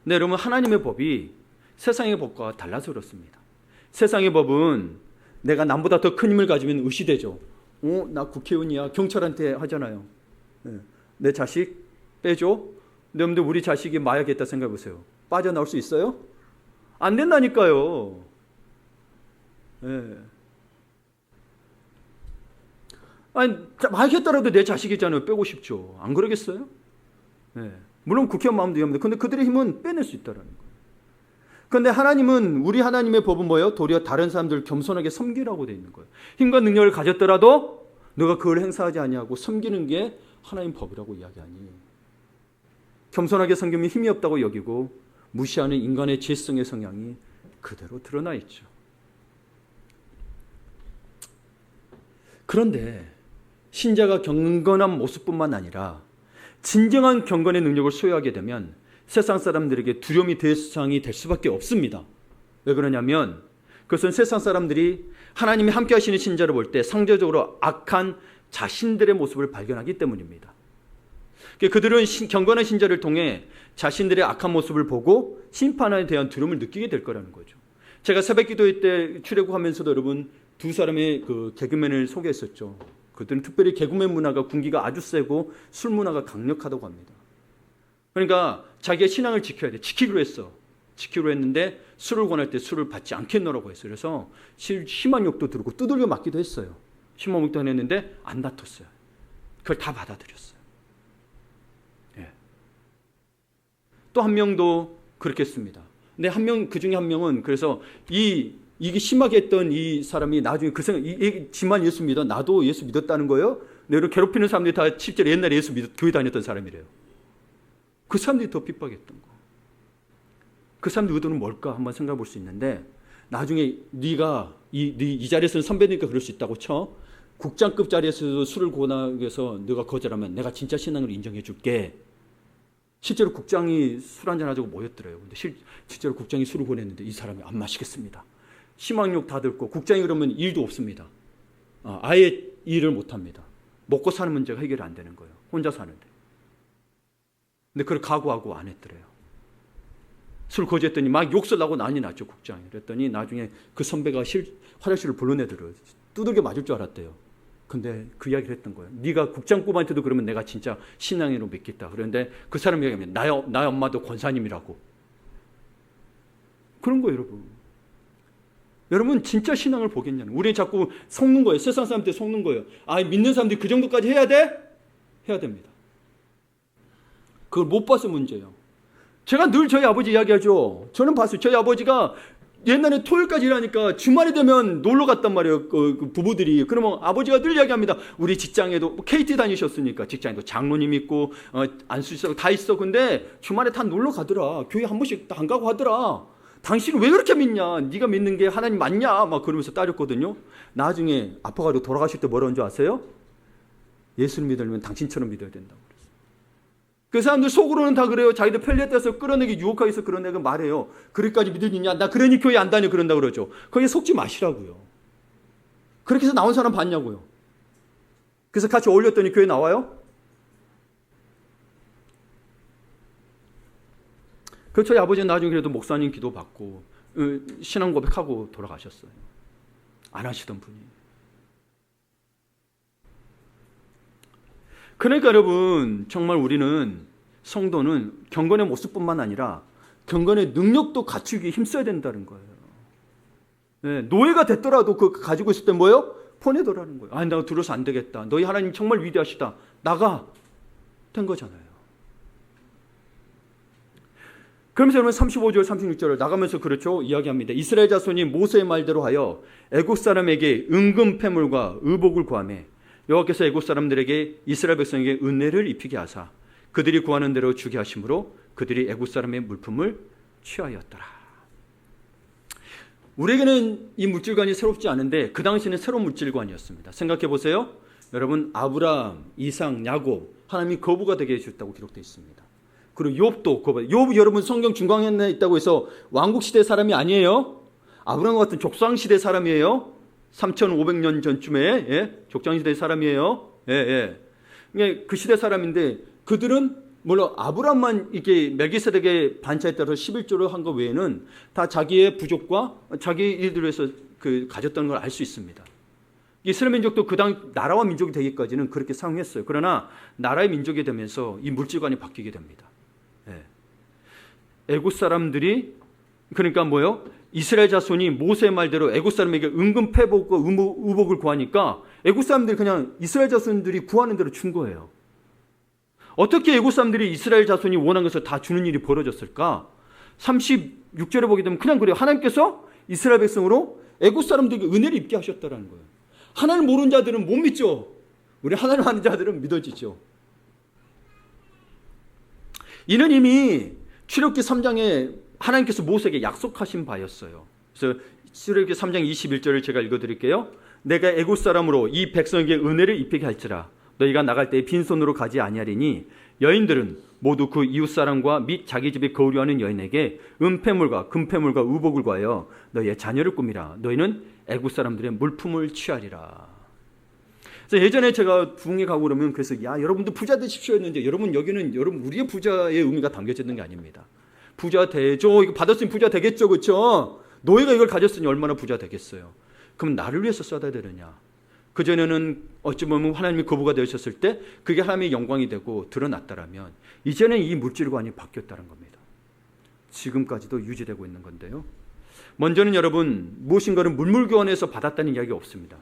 근데 여러분 하나님의 법이 세상의 법과 달라서 그렇습니다. 세상의 법은 내가 남보다 더 큰 힘을 가지면 의시되죠. 나 국회의원이야. 경찰한테 하잖아요. 내 자식 빼줘. 여러분들 우리 자식이 마약했다 생각해 보세요. 빠져나올 수 있어요? 안 된다니까요. 아니 마약했더라도 내 자식이잖아요. 빼고 싶죠. 안 그러겠어요? 물론 국회의원 마음도 위험합니다. 근데 그들의 힘은 빼낼 수 있다는 거예요. 그런데 하나님은 우리 하나님의 법은 뭐예요? 도리어 다른 사람들을 겸손하게 섬기라고 되어 있는 거예요. 힘과 능력을 가졌더라도 너가 그걸 행사하지 아니하고 섬기는 게 하나님 법이라고 이야기하니 겸손하게 섬기면 힘이 없다고 여기고 무시하는 인간의 죄성의 성향이 그대로 드러나 있죠. 그런데 신자가 경건한 모습뿐만 아니라 진정한 경건의 능력을 소유하게 되면 세상 사람들에게 두려움이 대상이 될 수밖에 없습니다. 왜 그러냐면 그것은 세상 사람들이 하나님이 함께 하시는 신자를 볼 때 상대적으로 악한 자신들의 모습을 발견하기 때문입니다. 그들은 경건한 신자를 통해 자신들의 악한 모습을 보고 심판에 대한 두려움을 느끼게 될 거라는 거죠. 제가 새벽 기도회 때 출애굽하면서도 여러분 두 사람의 그 개그맨을 소개했었죠. 그들은 특별히 개그맨 문화가 군기가 아주 세고 술 문화가 강력하다고 합니다. 그러니까 자기의 신앙을 지켜야 돼. 지키기로 했어. 지키기로 했는데 술을 권할 때 술을 받지 않겠노라고 했어요. 그래서 심한 욕도 들고 두들겨 맞기도 했어요. 심한 욕도 했는데 안 다퉜어요. 그걸 다 받아들였어요. 또 한 명도 그렇게 했습니다. 근데 그 중에 한 명은 그래서 이게 심하게 했던 이 사람이 나중에 그 생각, 지만 예수 믿어? 나도 예수 믿었다는 거예요? 내가 괴롭히는 사람들이 다 실제로 옛날에 예수 교회 다녔던 사람이래요. 그 사람들이 더 핍박했던 거. 그 사람들 의도는 뭘까 한번 생각해 볼 수 있는데 나중에 네가 이 자리에서는 선배니까 그럴 수 있다고 쳐. 국장급 자리에서도 술을 권하기 위해서 네가 거절하면 내가 진짜 신앙을 인정해 줄게. 실제로 국장이 술 한잔 하자고 모였더래요. 근데 실제로 국장이 술을 권했는데 이 사람이 안 마시겠습니다. 심학욕 다 듣고 국장이 그러면 일도 없습니다. 아예 일을 못합니다. 먹고 사는 문제가 해결이 안 되는 거예요. 혼자 사는데. 근데 그걸 각오하고 안 했더래요. 술 거지했더니 막 욕설하고 난리 났죠, 국장이. 그랬더니 나중에 그 선배가 화장실을 불러내더래요. 두들겨 맞을 줄 알았대요. 근데 그 이야기를 했던 거예요. 네가 국장급한테도 그러면 내가 진짜 신앙으로 믿겠다. 그런데 그 사람 이야기하면 나의 엄마도 권사님이라고. 그런 거예요, 여러분. 여러분 진짜 신앙을 보겠냐는. 우리는 자꾸 속는 거예요. 세상 사람한테 속는 거예요. 믿는 사람들이 그 정도까지 해야 돼? 해야 됩니다. 그걸 못 봐서 문제예요. 제가 늘 저희 아버지 이야기하죠. 저는 봤어요. 저희 아버지가 옛날에 토요일까지 일하니까 주말이 되면 놀러 갔단 말이에요. 그 부부들이. 그러면 아버지가 늘 이야기합니다. 우리 직장에도 KT 다니셨으니까 직장에도 장로님 있고 안수 있어 다 있어. 근데 주말에 다 놀러 가더라. 교회 한 번씩 안 가고 하더라. 당신은 왜 그렇게 믿냐? 네가 믿는 게 하나님 맞냐? 막 그러면서 따졌거든요. 나중에 아파가지고 돌아가실 때 뭐라는 줄 아세요? 예수를 믿으려면 당신처럼 믿어야 된다고 그랬어요. 그 사람들 속으로는 다 그래요. 자기들 편리했다서 끌어내기 유혹하기 위해서 그런 애가 말해요. 그렇게까지 믿으느냐? 나 그러니 교회 안 다녀 그런다 그러죠. 거기에 속지 마시라고요. 그렇게 해서 나온 사람 봤냐고요. 그래서 같이 어울렸더니 교회 나와요? 그래서 저희 아버지는 나중에 그래도 목사님 기도 받고 신앙 고백하고 돌아가셨어요. 안 하시던 분이. 그러니까 여러분, 정말 우리는 성도는 경건의 모습뿐만 아니라 경건의 능력도 갖추기 힘써야 된다는 거예요. 네, 노예가 됐더라도 그 가지고 있을 때 뭐예요? 보내더라는 거예요. 아니, 내가 들어서 안 되겠다. 너희 하나님 정말 위대하시다. 나가. 된 거잖아요. 그러면서 여러분 35절 36절을 나가면서 그렇죠 이야기합니다. 이스라엘 자손이 모세의 말대로 하여 애국 사람에게 은금 패물과 의복을 구하매 여호와께서 애국 사람들에게 이스라엘 백성에게 은혜를 입히게 하사 그들이 구하는 대로 주게 하심으로 그들이 애국 사람의 물품을 취하였더라. 우리에게는 이 물질관이 새롭지 않은데 그 당시에는 새로운 물질관이었습니다. 생각해 보세요. 여러분 아브라함, 이삭, 야곱 하나님이 거부가 되게 해주셨다고 기록되어 있습니다. 그리고 욥도 거부. 욥 여러분 성경 중간에 있다고 해서 왕국 시대 사람이 아니에요. 아브라함 같은 족장 시대 사람이에요. 3,500년 전쯤에 족장 시대 사람이에요. 그 시대 사람인데 그들은 물론 아브라함만 이게 멜기세덱의 반차에 따라서 11조를 한 것 외에는 다 자기의 부족과 자기 일들을 해서 가졌다는 걸 알 수 있습니다. 이스라엘 민족도 그 당 나라와 민족이 되기까지는 그렇게 사용했어요. 그러나 나라의 민족이 되면서 이 물질관이 바뀌게 됩니다. 애국 사람들이 그러니까 뭐요? 이스라엘 자손이 모세의 말대로 애국 사람에게 은금 패복과 의복을 구하니까 애국 사람들이 그냥 이스라엘 자손들이 구하는 대로 준 거예요. 어떻게 애국 사람들이 이스라엘 자손이 원한 것을 다 주는 일이 벌어졌을까? 36절에 보게 되면 그냥 그래요. 하나님께서 이스라엘 백성으로 애국 사람들에게 은혜를 입게 하셨다는 거예요. 하나님 모르는 자들은 못 믿죠. 우리 하나님 아는 자들은 믿어지죠. 이는 이미 출애굽기 3장에 하나님께서 모세에게 약속하신 바였어요. 그래서 출애굽기 3장 21절을 제가 읽어드릴게요. 내가 애굽 사람으로 이 백성에게 은혜를 입히게 할지라 너희가 나갈 때 빈손으로 가지 아니하리니 여인들은 모두 그 이웃 사람과 및 자기 집에 거류하는 여인에게 은폐물과 금폐물과 의복을 구하여 너희의 자녀를 꾸미라. 너희는 애굽 사람들의 물품을 취하리라. 그래서 예전에 제가 부흥회 가고 그러면 그래서 야 여러분도 부자 되십시오 했는데 여러분 여기는 여러분 우리의 부자의 의미가 담겨져 있는 게 아닙니다. 부자 되죠. 이거 받았으면 부자 되겠죠. 그렇죠? 노예가 이걸 가졌으니 얼마나 부자 되겠어요. 그럼 나를 위해서 써야 되느냐? 그전에는 어찌 보면 하나님이 거부가 되셨을 때 그게 하나님의 영광이 되고 드러났다라면 이제는 이 물질관이 바뀌었다는 겁니다. 지금까지도 유지되고 있는 건데요. 먼저는 여러분 무엇인가를 물물교환해서 받았다는 이야기가 없습니다.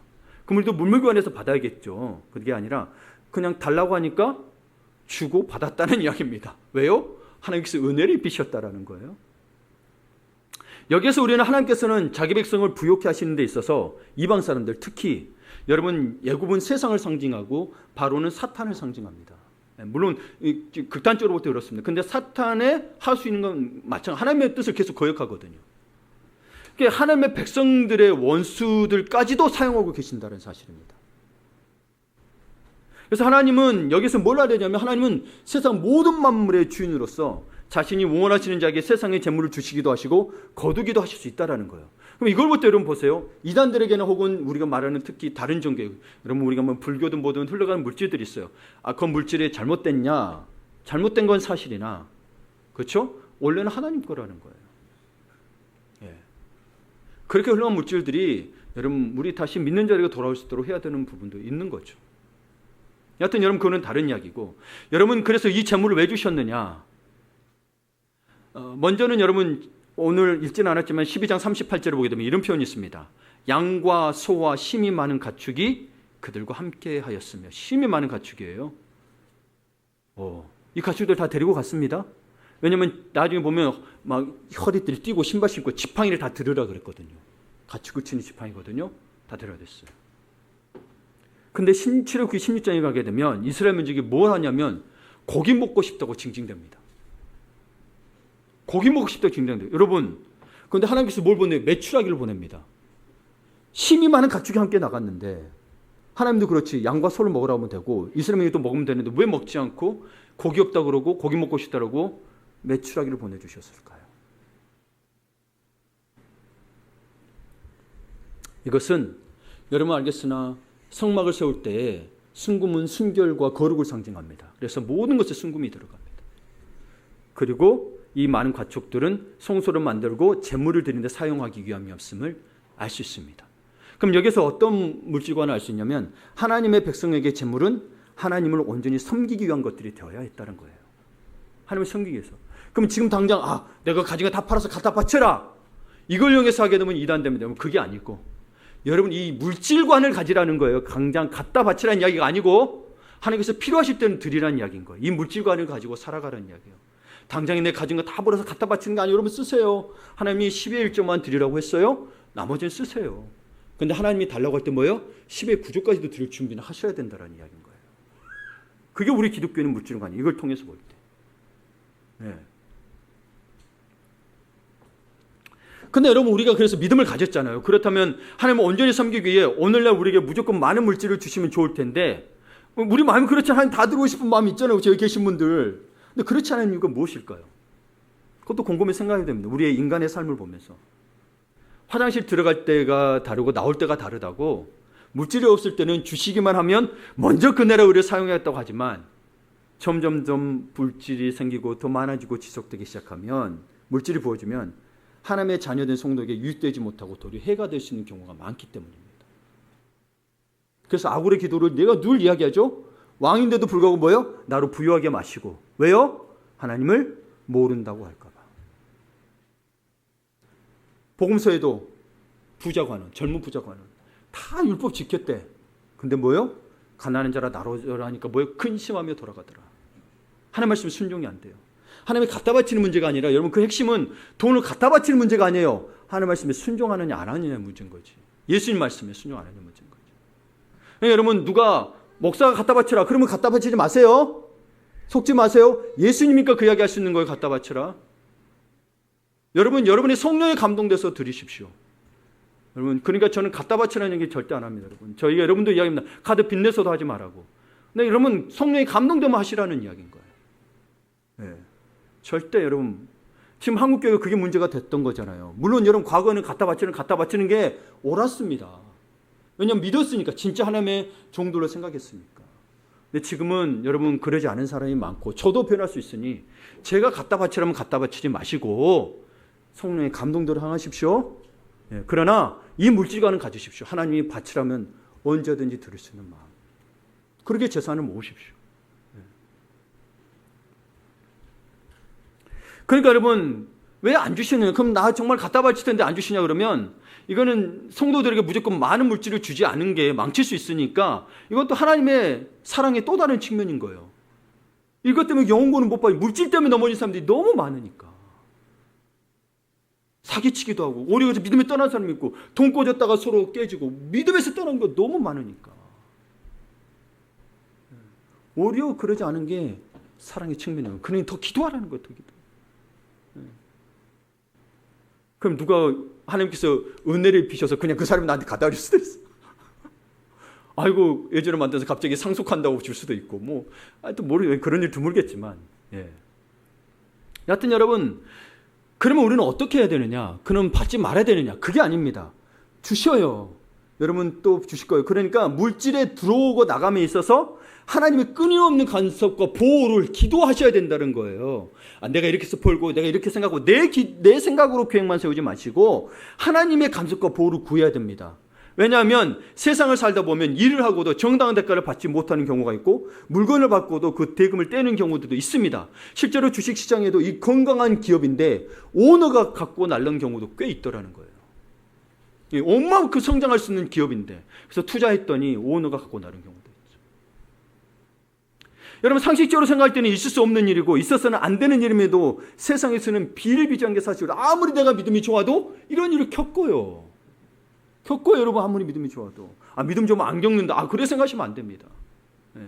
그 물도 물물교환해서 받아야겠죠. 그게 아니라 그냥 달라고 하니까 주고 받았다는 이야기입니다. 왜요? 하나님께서 은혜를 입히셨다라는 거예요. 여기에서 우리는 하나님께서는 자기 백성을 부욕해 하시는 데 있어서 이방 사람들 특히 여러분 애굽은 세상을 상징하고 바로는 사탄을 상징합니다. 물론 극단적으로 볼 때 그렇습니다. 근데 사탄에 할 수 있는 건 마찬가지 하나님의 뜻을 계속 거역하거든요. 그러니까 하나님의 백성들의 원수들까지도 사용하고 계신다는 사실입니다. 그래서 하나님은 여기서 뭘 알아야 되냐면 하나님은 세상 모든 만물의 주인으로서 자신이 원하시는 자에게 세상의 재물을 주시기도 하시고 거두기도 하실 수 있다는 거예요. 그럼 이걸 볼 때 여러분 보세요. 이단들에게는 혹은 우리가 말하는 특히 다른 종교, 여러분 우리가 뭐 불교든 뭐든 흘러가는 물질들이 있어요. 아, 그 물질이 잘못됐냐? 잘못된 건 사실이나 그렇죠? 원래는 하나님 거라는 거예요. 예. 그렇게 흘러간 물질들이 여러분 우리 다시 믿는 자리가 돌아올 수 있도록 해야 되는 부분도 있는 거죠. 여하튼 여러분 그거는 다른 이야기고 여러분 그래서 이 재물을 왜 주셨느냐? 먼저는 여러분 오늘 읽지는 않았지만 12장 38절을 보게 되면 이런 표현이 있습니다. 양과 소와 심이 많은 가축이 그들과 함께 하였으며 심이 많은 가축이에요. 이 가축들 다 데리고 갔습니다. 왜냐하면 나중에 보면 막 허리띠를 띠고 신발 신고 지팡이를 다 들으라 그랬거든요. 가축을 치는 지팡이거든요. 다 들어야 됐어요. 근데 출애굽기 16장에 가게 되면 이스라엘 민족이 뭘 하냐면 고기 먹고 싶다고 징징댑니다. 고기 먹고 싶다고 징징댑니다. 여러분, 그런데 하나님께서 뭘 보내요? 메추라기를 보냅니다. 심이 많은 가축이 함께 나갔는데 하나님도 그렇지 양과 소를 먹으라고 하면 되고 이스라엘 민족도 먹으면 되는데 왜 먹지 않고 고기 없다고 그러고 고기 먹고 싶다고 메추라기를 보내주셨을까요? 이것은 여러분 알겠으나 성막을 세울 때 순금은 순결과 거룩을 상징합니다. 그래서 모든 것에 순금이 들어갑니다. 그리고 이 많은 가축들은 성소를 만들고 제물을 드리는 데 사용하기 위함이었음을 알 수 있습니다. 그럼 여기서 어떤 물질관을 알 수 있냐면 하나님의 백성에게 제물은 하나님을 온전히 섬기기 위한 것들이 되어야 했다는 거예요. 하나님을 섬기기 위해서. 그럼 지금 당장 내가 가진 거 다 팔아서 갖다 바쳐라. 이걸 이용해서 하게 되면 이단됩니다. 그게 아니고 여러분 이 물질관을 가지라는 거예요. 당장 갖다 바치라는 이야기가 아니고 하나님께서 필요하실 때는 드리라는 이야기인 거예요. 이 물질관을 가지고 살아가라는 이야기예요. 당장에 내 가진 거 다 벌어서 갖다 바치는 게 아니고 여러분 쓰세요. 하나님이 10의 1조만 드리라고 했어요. 나머지는 쓰세요. 근데 하나님이 달라고 할 때 뭐예요? 10의 9조까지도 드릴 준비는 하셔야 된다는 이야기인 거예요. 그게 우리 기독교는 물질관이에요. 이걸 통해서 볼 때. 네. 근데 여러분 우리가 그래서 믿음을 가졌잖아요. 그렇다면 하나님을 온전히 섬기기 위해 오늘날 우리에게 무조건 많은 물질을 주시면 좋을 텐데 우리 마음이 그렇지 않아요. 하나님 다 들어오고 싶은 마음이 있잖아요. 여기 계신 분들. 근데 그렇지 않은 이유가 무엇일까요? 그것도 곰곰이 생각해야 됩니다. 우리의 인간의 삶을 보면서. 화장실 들어갈 때가 다르고 나올 때가 다르다고 물질이 없을 때는 주시기만 하면 먼저 그네라 우리를 사용했다고 하지만 점점점 물질이 생기고 더 많아지고 지속되기 시작하면 물질이 부어지면 하나님의 자녀된 성도에게 유익되지 못하고 도리어 해가 될 수 있는 경우가 많기 때문입니다. 그래서 아굴의 기도를 내가 늘 이야기하죠. 왕인데도 불구하고 뭐예요? 나로 부유하게 마시고. 왜요? 하나님을 모른다고 할까 봐. 복음서에도 부자관원, 젊은 부자관원 다 율법 지켰대. 근데 뭐예요? 가난한 자라 나로라 하니까 뭐예요? 근심하며 돌아가더라. 하나님 말씀 순종이 안 돼요. 하나님이 갖다 바치는 문제가 아니라 여러분 그 핵심은 돈을 갖다 바치는 문제가 아니에요. 하나님 말씀에 순종하느냐 안 하느냐의 문제인 거지. 예수님 말씀에 순종 안 하느냐의 문제인 거지. 그러니까 여러분 누가 목사가 갖다 바치라 그러면 갖다 바치지 마세요. 속지 마세요. 예수님이니까 그 이야기 할 수 있는 거예요. 갖다 바치라. 여러분이 성령에 감동돼서 드리십시오. 여러분 그러니까 저는 갖다 바치라는 얘기 절대 안 합니다. 여러분 저희가 여러분도 이야기합니다. 카드 빚내서도 하지 말라고. 근데 여러분 성령이 감동되면 하시라는 이야기인 거예요. 네. 절대 여러분 지금 한국교회가 그게 문제가 됐던 거잖아요. 물론 여러분 과거에는 갖다 바치는 게 옳았습니다. 왜냐하면 믿었으니까 진짜 하나님의 종들로 생각했으니까. 근데 지금은 여러분 그러지 않은 사람이 많고 저도 변할 수 있으니 제가 갖다 바치라면 갖다 바치지 마시고 성령의 감동대로 행하십시오. 예, 그러나 이 물질관은 가지십시오. 하나님이 바치라면 언제든지 들을 수 있는 마음. 그렇게 재산을 모으십시오. 예. 그러니까 여러분 왜 안 주시느냐? 그럼 나 정말 갖다 바칠 텐데 안 주시냐 그러면 이거는 성도들에게 무조건 많은 물질을 주지 않은 게 망칠 수 있으니까 이것도 하나님의 사랑의 또 다른 측면인 거예요. 이것 때문에 영혼구원을 못 받고 물질 때문에 넘어진 사람들이 너무 많으니까. 사기치기도 하고 오히려 믿음에 떠난 사람이 있고 돈 꽂았다가 서로 깨지고 믿음에서 떠난 거 너무 많으니까. 오히려 그러지 않은 게 사랑의 측면이에요. 그러니 더 기도하라는 거예요. 더 기도. 그럼 누가 하나님께서 은혜를 비셔서 그냥 그 사람이 나한테 갖다 줄 수도 있어. 아이고 예전에 만나서 갑자기 상속한다고 줄 수도 있고 뭐 하여튼 그런 일 드물겠지만 예. 여하튼 여러분 그러면 우리는 어떻게 해야 되느냐? 그럼 받지 말아야 되느냐? 그게 아닙니다. 주셔요. 여러분 또 주실 거예요. 그러니까 물질에 들어오고 나감에 있어서 하나님의 끊임없는 간섭과 보호를 기도하셔야 된다는 거예요. 내가 이렇게 해서 벌고 내가 이렇게 생각하고 내 생각으로 계획만 세우지 마시고 하나님의 간섭과 보호를 구해야 됩니다. 왜냐하면 세상을 살다 보면 일을 하고도 정당한 대가를 받지 못하는 경우가 있고 물건을 받고도 그 대금을 떼는 경우들도 있습니다. 실제로 주식시장에도 이 건강한 기업인데 오너가 갖고 날른 경우도 꽤 있더라는 거예요. 엄마 그 성장할 수 있는 기업인데 그래서 투자했더니 오너가 갖고 나른 경우도 있죠. 여러분 상식적으로 생각할 때는 있을 수 없는 일이고 있어서는 안 되는 일임에도 세상에서는 비일비재한 게 사실이에요. 아무리 내가 믿음이 좋아도 이런 일을 겪어요. 여러분 아무리 믿음이 좋아도 믿음 좀 안 겪는다. 그래 생각하시면 안 됩니다. 네.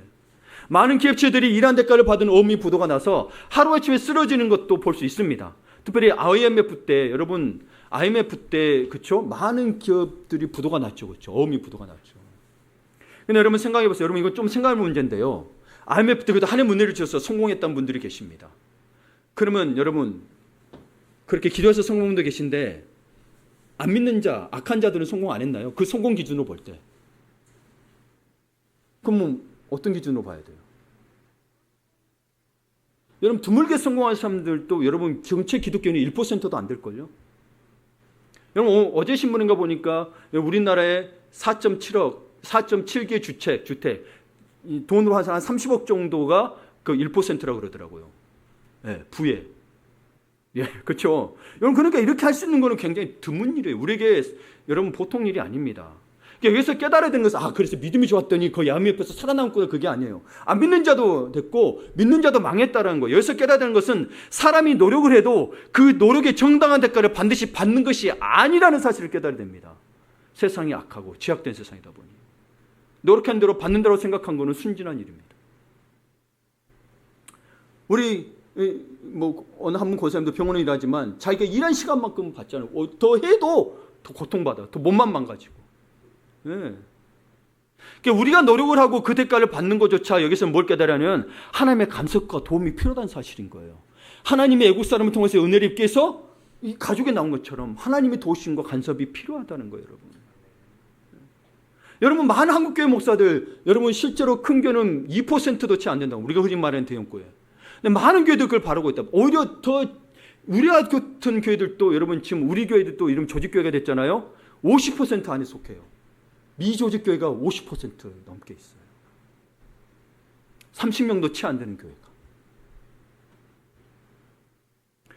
많은 기업체들이 일한 대가를 받은 어미 부도가 나서 하루아침에 쓰러지는 것도 볼 수 있습니다. 특별히 IMF 때 여러분 IMF 때 그렇죠? 많은 기업들이 부도가 났죠. 그렇죠? 어미 부도가 났죠. 근데 여러분 생각해 보세요. 여러분 이거 좀 생각할 문제인데요. IMF 때 그래도 하나님 은혜를 주셔서 성공했던 분들이 계십니다. 그러면 여러분 그렇게 기도해서 성공한 분도 계신데 안 믿는 자, 악한 자들은 성공 안 했나요? 그 성공 기준으로 볼 때. 그럼 뭐 어떤 기준으로 봐야 돼요? 여러분 드물게 성공한 사람들도 여러분 전체 기독교인이 1%도 안 될걸요? 여러분 어제 신문인가 보니까 우리나라에 4.7개 주택 이 돈으로 한 30억 정도가 그 1%라고 그러더라고요. 예, 부에. 예, 그렇죠. 여러분 그러니까 이렇게 할 수 있는 거는 굉장히 드문 일이에요. 우리에게 여러분 보통 일이 아닙니다. 그러니까 여기서 깨달아야 되는 것은 그래서 믿음이 좋았더니 그 야미 옆에서 살아남고 그게 아니에요. 안 믿는 자도 됐고 믿는 자도 망했다라는 거예요. 여기서 깨달아야 되는 것은 사람이 노력을 해도 그 노력의 정당한 대가를 반드시 받는 것이 아니라는 사실을 깨달아야 됩니다. 세상이 악하고 죄악된 세상이다 보니 노력한 대로 받는다고 생각한 것은 순진한 일입니다. 우리 뭐 어느 한 분 고사님도 병원에 일하지만 자기가 일한 시간만큼 받잖아요. 더 해도 더 고통받아. 더 몸만 망가지고. 네. 그러니까 우리가 노력을 하고 그 대가를 받는 것조차 여기서 뭘 깨달으면 하나님의 간섭과 도움이 필요하다는 사실인 거예요. 하나님의 애국 사람을 통해서 은혜를 입게 해서 이 가족에 나온 것처럼 하나님의 도우심과 간섭이 필요하다는 거예요, 여러분. 여러분 많은 한국교회 목사들 여러분 실제로 큰 교회는 2%도 채 안 된다고 우리가 흔히 말하는 대형교회. 근데 많은 교회들 그걸 바라고 있다. 오히려 더 우리 같은 교회들도 여러분 지금 우리 교회들도 이름 조직교회가 됐잖아요. 50% 안에 속해요. 미조직교회가 50% 넘게 있어요. 30명도 채 안 되는 교회가.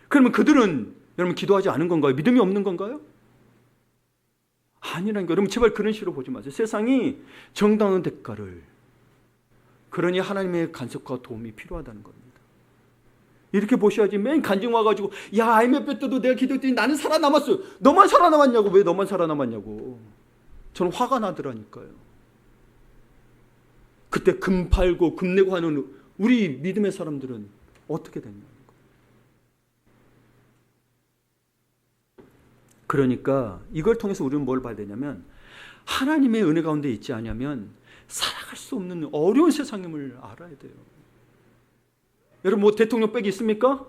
그러면 그들은 여러분 기도하지 않은 건가요? 믿음이 없는 건가요? 아니라니까. 여러분 제발 그런 식으로 보지 마세요. 세상이 정당한 대가를 그러니 하나님의 간섭과 도움이 필요하다는 겁니다. 이렇게 보셔야지. 맨 간증 와가지고 야 IMF 때도 내가 기도했더니 나는 살아남았어요. 너만 살아남았냐고. 왜 너만 살아남았냐고. 저는 화가 나더라니까요. 그때 금 팔고 금 내고 하는 우리 믿음의 사람들은 어떻게 됐냐고. 그러니까 이걸 통해서 우리는 뭘 봐야 되냐면 하나님의 은혜 가운데 있지 않으면 살아갈 수 없는 어려운 세상임을 알아야 돼요. 여러분 뭐 대통령 백이 있습니까?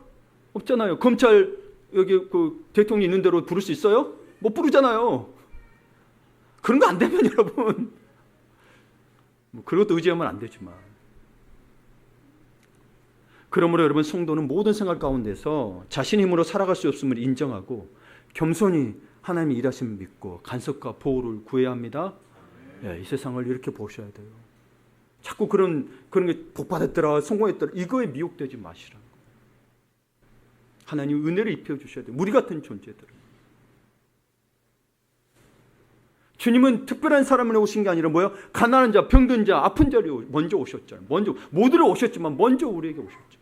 없잖아요. 검찰 여기 그 대통령 있는 대로 부를 수 있어요? 못 부르잖아요. 그런 거 안 되면 여러분 뭐 그것도 의지하면 안 되지만 그러므로 여러분 성도는 모든 생활 가운데서 자신의 힘으로 살아갈 수 없음을 인정하고 겸손히 하나님의 일하심을 믿고 간섭과 보호를 구해야 합니다. 이 세상을 이렇게 보셔야 돼요. 자꾸 그런 게 복받았더라 성공했더라 이거에 미혹되지 마시라는 거예요. 하나님 은혜를 입혀 주셔야 돼요. 우리 같은 존재들은. 주님은 특별한 사람을 오신 게 아니라 뭐예요? 가난한 자, 병든 자, 아픈 자로 먼저 오셨잖아요. 먼저 모두를 오셨지만 먼저 우리에게 오셨죠.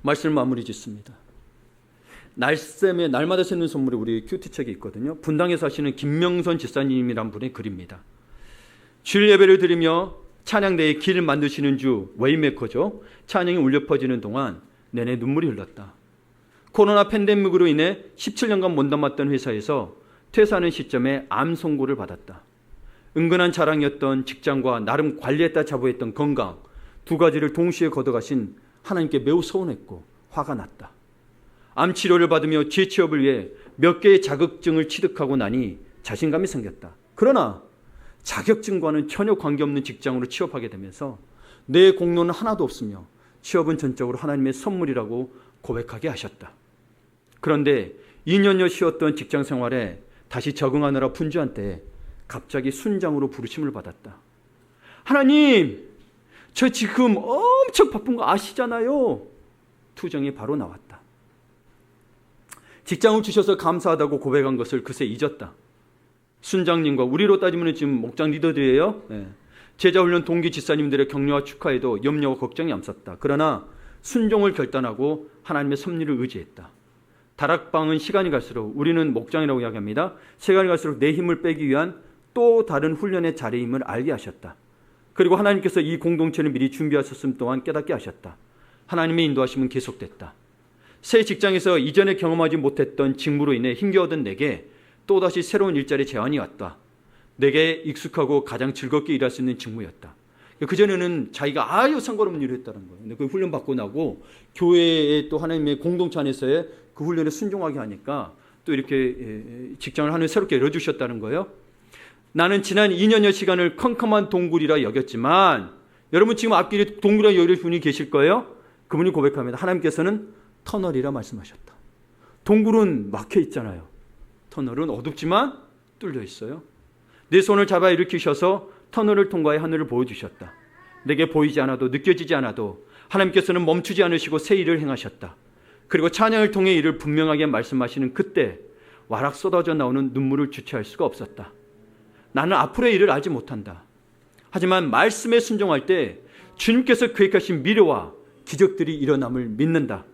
말씀을 마무리 짓습니다. 날샘에 날마다 새는 선물이 우리 큐티책에 있거든요. 분당에 사시는 김명선 집사님이란 분의 글입니다. 주일 예배를 드리며 찬양대에 길을 만드시는 주 웨이메이커죠. 찬양이 울려 퍼지는 동안 내내 눈물이 흘렀다. 코로나 팬데믹으로 인해 17년간 몸담았던 회사에서 퇴사하는 시점에 암 선고를 받았다. 은근한 자랑이었던 직장과 나름 관리했다 자부했던 건강 두 가지를 동시에 걷어가신 하나님께 매우 서운했고 화가 났다. 암 치료를 받으며 재취업을 위해 몇 개의 자격증을 취득하고 나니 자신감이 생겼다. 그러나 자격증과는 전혀 관계없는 직장으로 취업하게 되면서 내 공로는 하나도 없으며 취업은 전적으로 하나님의 선물이라고 고백하게 하셨다. 그런데 2년여 쉬었던 직장 생활에 다시 적응하느라 분주한 때에 갑자기 순장으로 부르심을 받았다. 하나님, 저 지금 엄청 바쁜 거 아시잖아요. 투정이 바로 나왔다. 직장을 주셔서 감사하다고 고백한 것을 그새 잊었다. 순장님과 우리로 따지면 지금 목장 리더들이에요. 제자훈련 동기 집사님들의 격려와 축하에도 염려와 걱정이 앞섰다. 그러나 순종을 결단하고 하나님의 섭리를 의지했다. 다락방은 시간이 갈수록 우리는 목장이라고 이야기합니다. 시간이 갈수록 내 힘을 빼기 위한 또 다른 훈련의 자리임을 알게 하셨다. 그리고 하나님께서 이 공동체를 미리 준비하셨음 또한 깨닫게 하셨다. 하나님의 인도하심은 계속됐다. 새 직장에서 이전에 경험하지 못했던 직무로 인해 힘겨워던 내게 또다시 새로운 일자리 제안이 왔다. 내게 익숙하고 가장 즐겁게 일할 수 있는 직무였다. 그전에는 자기가 아유 상관없는 일을 했다는 거예요. 근데 그 훈련 받고 나고 교회에 또 하나님의 공동체 안에서의 그 훈련에 순종하게 하니까 또 이렇게 직장을 하나 새롭게 열어주셨다는 거예요. 나는 지난 2년여 시간을 컴컴한 동굴이라 여겼지만 여러분 지금 앞길에 동굴이라 여길 분이 계실 거예요? 그분이 고백합니다. 하나님께서는 터널이라 말씀하셨다. 동굴은 막혀 있잖아요. 터널은 어둡지만 뚫려 있어요. 내 손을 잡아 일으키셔서 터널을 통과해 하늘을 보여주셨다. 내게 보이지 않아도 느껴지지 않아도 하나님께서는 멈추지 않으시고 새 일을 행하셨다. 그리고 찬양을 통해 이를 분명하게 말씀하시는 그때 와락 쏟아져 나오는 눈물을 주체할 수가 없었다. 나는 앞으로의 일을 알지 못한다. 하지만 말씀에 순종할 때 주님께서 계획하신 미래와 기적들이 일어남을 믿는다.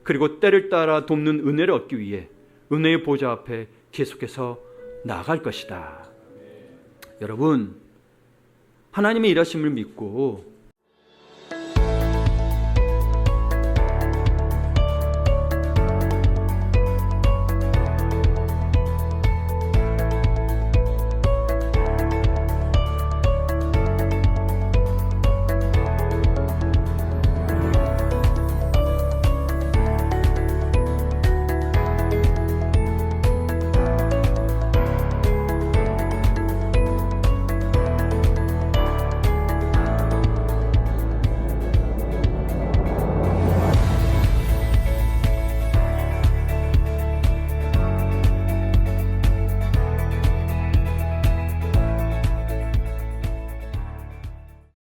그리고 때를 따라 돕는 은혜를 얻기 위해 은혜의 보좌 앞에 계속해서 나아갈 것이다. 여러분, 하나님의 일하심을 믿고